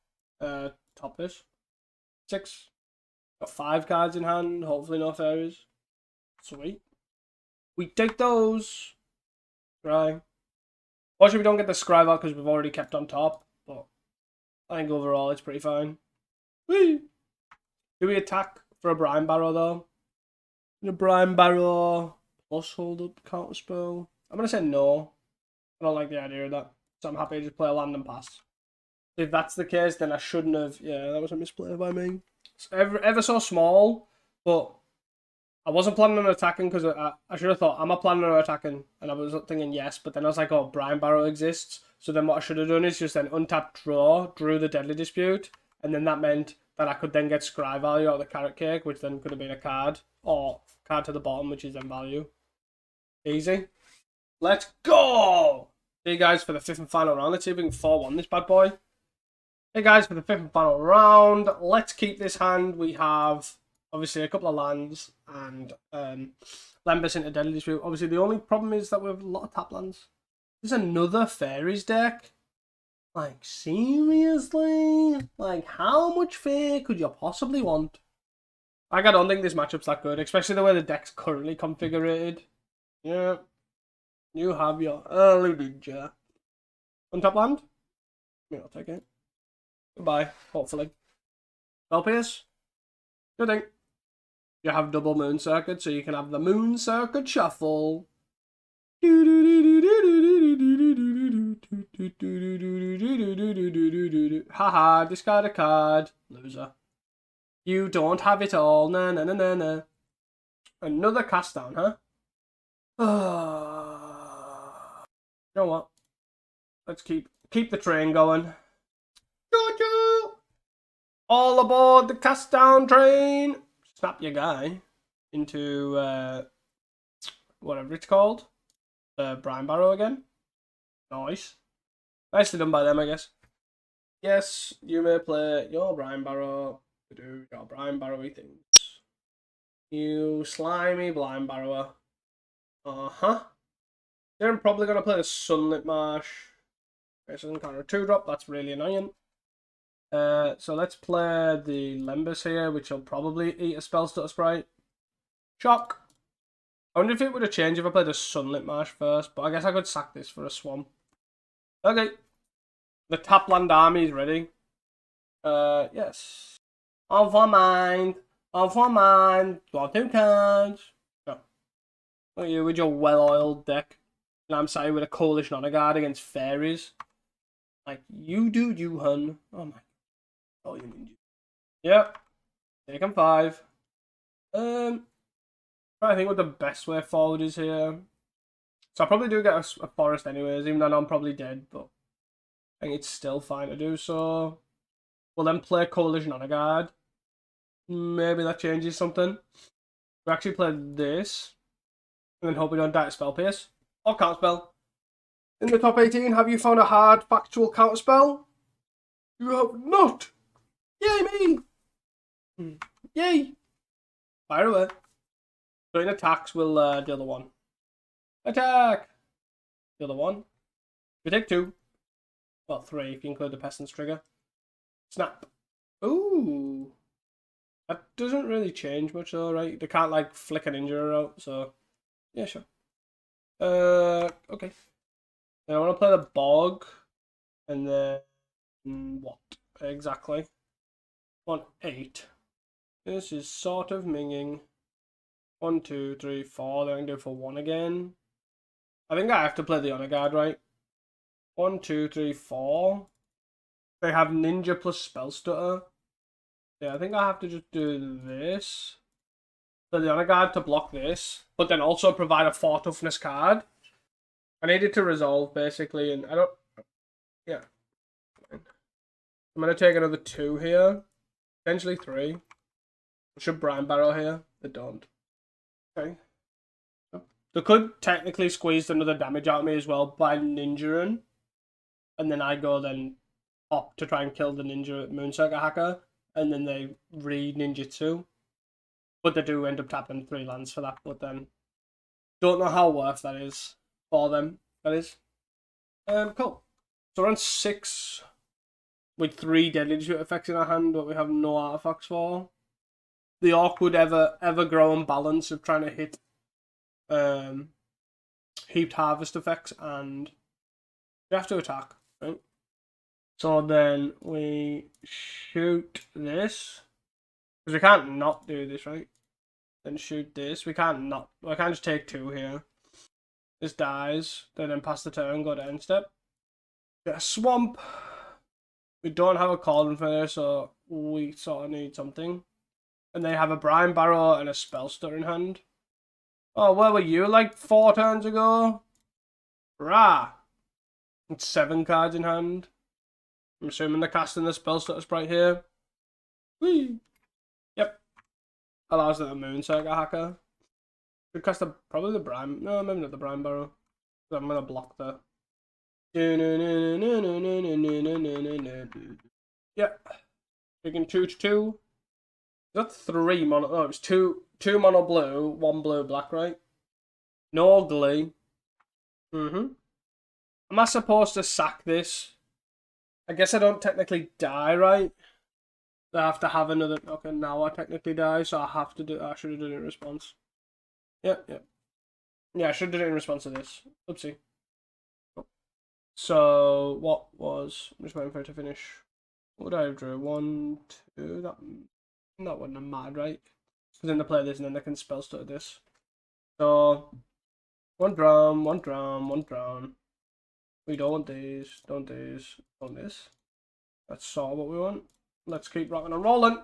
Top this. 6. Got 5 cards in hand. Hopefully no fairies. Sweet. We take those. Right. Fortunately, we don't get the Scribe out because we've already kept on top. But I think overall it's pretty fine. Whee! Do we attack for a Brine Barrow though? A Brine Barrow plus hold up counterspell. I'm gonna say no. I don't like the idea of that. So I'm happy to just play a land and pass. If that's the case, then I shouldn't have. Yeah, that was a misplay by me. It's ever so small, but I wasn't planning on attacking because I should have thought, am I planning on attacking? And I was thinking yes, but then I was like, oh, Brine Barrow exists. So then what I should have done is just then untapped draw, drew the Deadly Dispute, and then that meant that I could then get Scry value out of the Carrot Cake, which then could have been a card, or card to the bottom, which is then value. Easy. Let's go! Hey guys, for the 5th and final round, let's see if we can 4-1 this bad boy. Hey guys, for the 5th and final round, let's keep this hand. We have obviously a couple of lands and Lembas into Deadly Dispute. Obviously, the only problem is that we have a lot of tap lands. There's another Fairies deck. Like, seriously? Like, how much fair could you possibly want? Like, I don't think this matchup's that good, especially the way the deck's currently configured. Yeah. You have your early ninja. Untap land? Yeah, I'll take it. Goodbye, hopefully. Spell Pierce? Good thing. You have double Moon Circuit, so you can have the Moon Circuit Shuffle. Haha, discard a card. Loser. You don't have it all. Na na na na na. Another cast down, huh? You know what? Let's keep the train going. Choo-choo! All aboard the cast down train! Snap your guy into whatever it's called. The Brine Barrow again. Nice. Nicely done by them, I guess. Yes, you may play your Brine Barrow to do your Brine Barrowy things. You slimy Blind Barrower. They're probably going to play the Sunlit Marsh. This isn't kind of 2-drop, that's really annoying. So let's play the Lembas here, which will probably eat a Spell Stutter Sprite. Shock! I wonder if it would have changed if I played a Sunlit Marsh first, but I guess I could sack this for a Swamp. Okay. The Tapland army is ready. Yes. On for mind. On for mind. Draw 2 cards. No. Look at you with your well-oiled deck. And I'm sorry, with a Coalition Honor Guard against Fairies. Like, you do you, hun. Oh my. Oh, you mean you. Yep. Take him 5. I think what the best way forward is here. So I probably do get a forest anyways, even though I'm probably dead, but I think it's still fine to do so. We'll then play Coalition Honor Guard. Maybe that changes something. We actually play this. And then hope we don't die to Spell Pierce. Or Counterspell. In the top 18, have you found a hard, factual Counterspell? You have not! Yay me! Yay! Fire away. So in attacks, we'll deal the 1. Attack! Deal the 1. We take 2. Well, 3 if you include the Pestilence trigger. Snap. Ooh. That doesn't really change much though, right? They can't like flick an injury out, so yeah, sure. Okay. Then I want to play the Bog, and then what exactly? 8. This is sort of minging. 1, 2, 3, 4. Then I can do it for 1 again. I think I have to play the Honor Guard, right? 1, 2, 3, 4. They have Ninja plus Spell Stutter. Yeah, I think I have to just do this. So the Honor Guard to block this, but then also provide a 4 toughness card. I need it to resolve, basically, and I don't... Yeah. I'm going to take another 2 here. Potentially 3. I should Brine Barrow here. They don't. Okay. They could technically squeeze another damage out of me as well by ninjaing. And then I go then up to try and kill the ninja Moonsucker Hacker. And then they re-ninjutsu. But they do end up tapping 3 lands for that. But then don't know how worth that is for them. That is. Cool. So we're on 6 with 3 deadly dispute effects in our hand, but we have no artifacts for. The awkward ever growing balance of trying to hit heaped harvest effects, and we have to attack, right? So then we shoot this, because we can't not do this, right? Then shoot this. I can't just take 2 here. This dies, then pass the turn, go to end step. Get a Swamp. We don't have a Cauldron for this, so we sort of need something. And they have a Brine Barrow and a Spell Stutter in hand. Oh, where were you like 4 turns ago? Rah! It's 7 cards in hand. I'm assuming they're casting the Spell Stutter Sprite here. Whee! Yep. Allows the Moonsucker Hacker. Could cast probably the Brine. No, maybe not the Brine Barrow. I'm gonna block the. Yep. Taking 2/2. Is that 3 mono? Oh, it was 2 mono blue, 1 blue black, right? No Glee. Am I supposed to sack this? I guess I don't technically die, right? I have to have another. Okay, now I technically die, so I have to do. I should have done it in response. Yeah. Yeah, I should have done it in response to this. Oopsie. So what was? I'm just waiting for it to finish. What would I have drew? 1, 2. That wouldn't have mattered, right? Because then they play this and then they can Spell Stutter this. So 1 drown, 1 drown, 1 drown. We don't want these, don't these, don't this. That's sort of what we want. Let's keep rocking and rolling.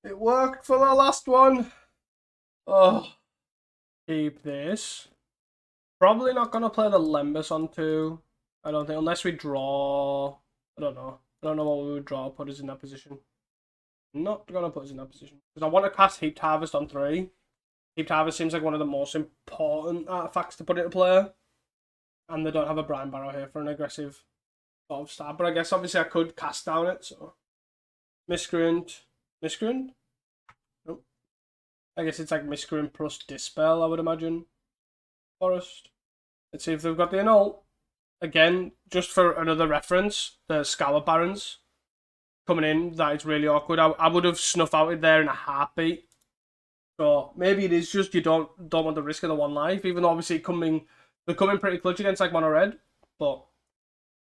It worked for the last one. Oh, keep this. Probably not gonna play the Lembas on 2. I don't think, unless we draw. I don't know. I don't know what we would draw. Put us in that position. Not gonna put us in that position because I want to cast Heaped Harvest on 3. Heaped Harvest seems like one of the most important artifacts to put into play. And they don't have a Brine Barrow here for an aggressive sort of start. But I guess obviously I could cast down it, so. Miscreant. Miscreant? Nope. I guess it's like Miscreant plus Dispel, I would imagine. Forest. Let's see if they've got the annul. Again, just for another reference, the Scour Barons coming in, that is really awkward. I would have snuff outed there in a heartbeat. So maybe it is just you don't want the risk of the 1 life, even though obviously they're coming pretty clutch against like mono red, but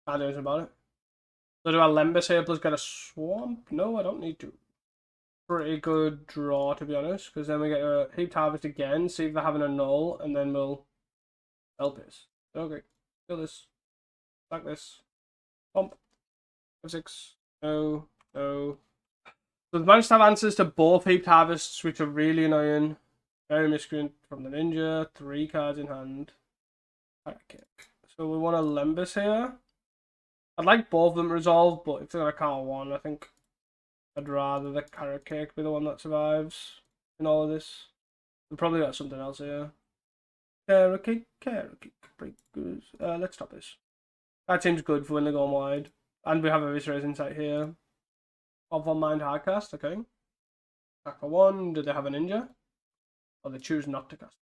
can't do anything about it. So do I Lembas here plus get a swamp? No, I don't need to. Pretty good draw, to be honest, because then we get a Heaped Harvest again, see if they're having a null, and then we'll help this. Okay, kill this. Like this. Pump. F6. No. No. So we've managed to have answers to both Heaped Harvests, which are really annoying. Very Miscreant from the Ninja. 3 cards in hand. Okay. So we want a Lembas here. I'd like both of them to resolve, but if they're going to count 1, I think I'd rather the Carrot Cake be the one that survives in all of this. We've probably got something else here. Carrot Cake. Breakers. Let's stop this. That seems good for when they're going wide. And we have a Visceral's Insight here. Of One Mind Hardcast, okay. Attack for 1. Do they have a Ninja? Or they choose not to cast?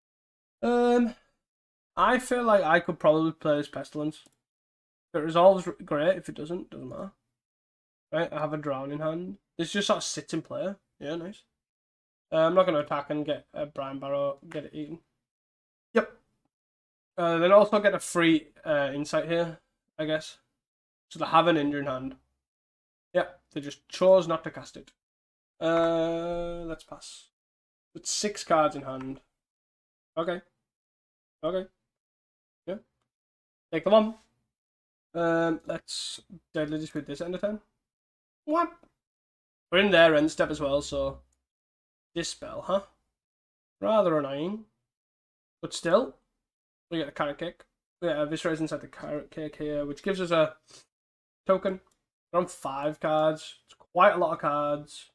I feel like I could probably play as Pestilence. If it resolves, great. If it doesn't matter. Right, I have a Drown in hand. This just sort of sits in play. Yeah, nice. I'm not going to attack and get a Brine Barrow, get it eaten. Yep. Then also get a free Insight here, I guess. So they have an Ninja in hand. Yep, they just chose not to cast it. Let's pass. With 6 cards in hand. Okay. Yeah. Take them on. Let's Deadly Dispute this end of turn. What? We're in their end step as well, so Dispel, huh? Rather annoying. But still, we get a Carrot Cake. We get a Visceral's inside the Carrot Cake here, which gives us a token. We're on 5 cards. It's quite a lot of cards.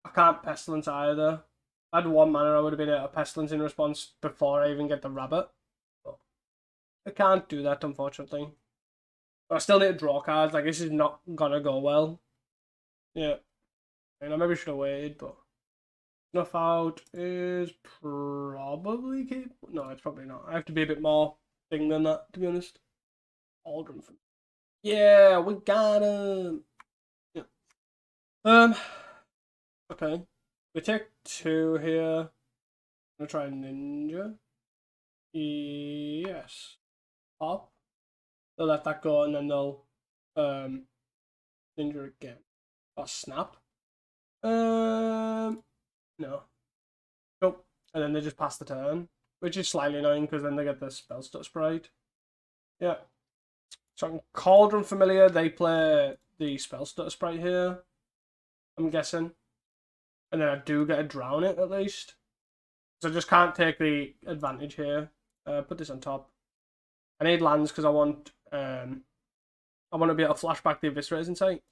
I can't Pestilence either. If I had 1 mana, I would have been able to Pestilence in response before I even get the rabbit. But I can't do that, unfortunately. But I still need to draw cards. Like, this is not gonna go well. Yeah. I maybe should have waited, but Snuff Out is probably capable. No, it's probably not. I have to be a bit more thing than that, to be honest. Aldrin. Yeah, we got him. Yeah. Okay. We take 2 here. I'm gonna try Ninja. Yes. Pop. They'll let that go and then they'll Ninja again. Or Snap. No. Nope. And then they just pass the turn, which is slightly annoying because then they get the Spell Stutter Sprite. Yeah. So on Cauldron Familiar, they play the Spell Stutter Sprite here, I'm guessing. And then I do get a Drown it at least. So I just can't take the advantage here. Put this on top. I need lands because I want to be able to flashback the Visceral's Insight.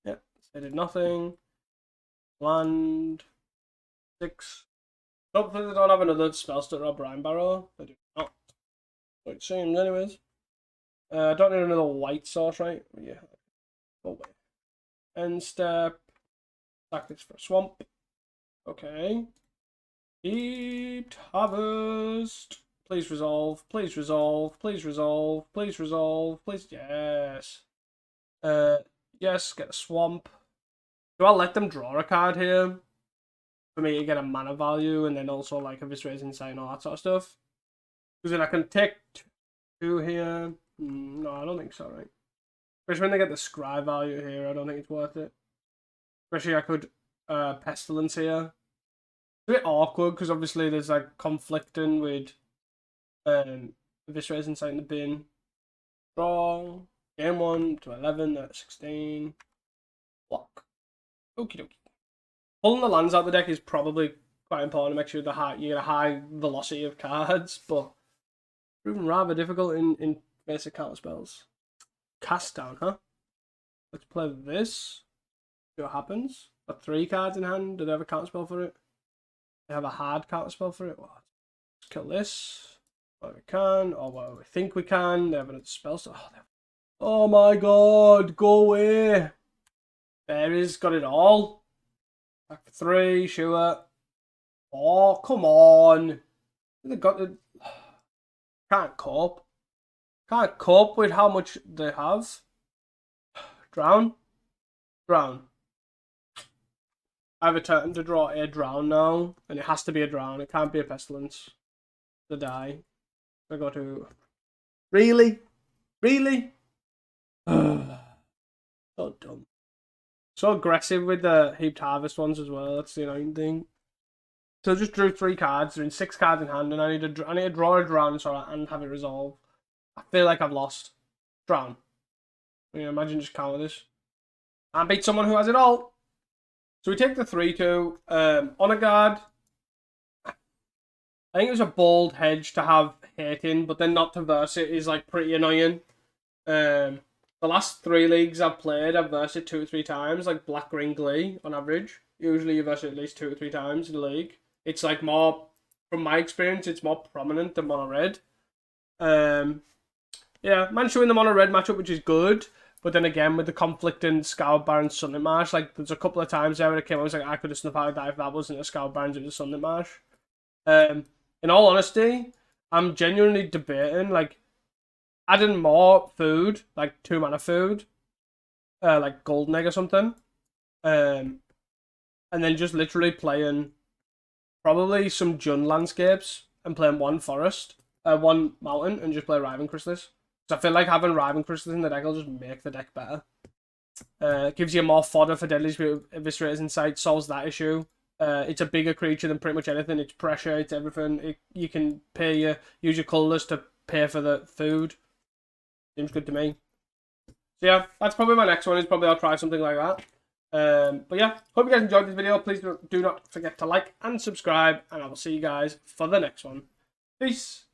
Yeah, they did nothing. Land 6. Hopefully they don't have another Spell Stutter or Brine Barrow. They do not. So it seems, anyways. I don't need another white source, right? Yeah. Go away. End step. Attack this for a swamp. Okay. Heaped Harvest. Please resolve. Please resolve. Please resolve. Please resolve. Please. Yes. Yes, get a swamp. Do I let them draw a card here? For me to get a mana value and then also like a Visceral's Insight and all that sort of stuff? Because then I can take 2 here. No, I don't think so, right? Especially when they get the Scry value here, I don't think it's worth it. Especially I could Pestilence here. It's a bit awkward because obviously there's like conflicting with Visceral's Insight in the bin. Draw. Game 1 to 11 at 16. Block. Okie dokie. Pulling the lands out the deck is probably quite important to make sure you get a high velocity of cards, but proving rather difficult in basic counter spells. Cast down, huh? Let's play this. See what happens. Got 3 cards in hand. Do they have a counter spell for it? They have a hard counter spell for it. Well, let's kill this. Where we can, or where we think we can. They have another spell. So, oh my god, go away. Fairies got it all. Back for 3, sure. Oh, come on. They got it. Can't cope. Can't cope with how much they have. Drown. Drown. I have a turn to draw a drown now, and it has to be a drown. It can't be a pestilence. To die. I go to. Really? Really? So dumb. So aggressive with the heaped harvest ones as well. That's the annoying thing. So I just drew 3 cards. They're in 6 cards in hand, and I need to draw a drown and have it resolve. I feel like I've lost. Drown. Imagine just counter this. And beat someone who has it all. So we take the 3-2. On a guard. I think it was a bold hedge to have hate in, but then not to verse it is like pretty annoying. The last 3 leagues I've played, I've versed it 2 or 3 times, like Black Green Glee on average. Usually you verse it at least 2 or 3 times in the league. It's like more, from my experience, it's more prominent than mono red. Yeah, managed to win the mono red matchup, which is good. But then again, with the conflicting Scald Baron Sunlit Marsh, like there's a couple of times there where it came, I was like, I could have snuffed out that if that wasn't a Scald Baron, it was a Sunlit Marsh. In all honesty, I'm genuinely debating like adding more food, like 2 mana food, like Golden Egg or something, and then just literally playing probably some Jun landscapes and playing 1 forest, 1 mountain, and just play Riven Chrysalis. So I feel like having Riven Chrysalis in the deck will just make the deck better. Gives you more fodder for Deadly Eviscerators Insight, solves that issue. It's a bigger creature than pretty much anything. It's pressure, it's everything. You can use your colours to pay for the food. Seems good to me. So yeah, that's probably my next one. Is probably I'll try something like that. But yeah, hope you guys enjoyed this video. Please do not forget to like and subscribe, and I will see you guys for the next one. Peace.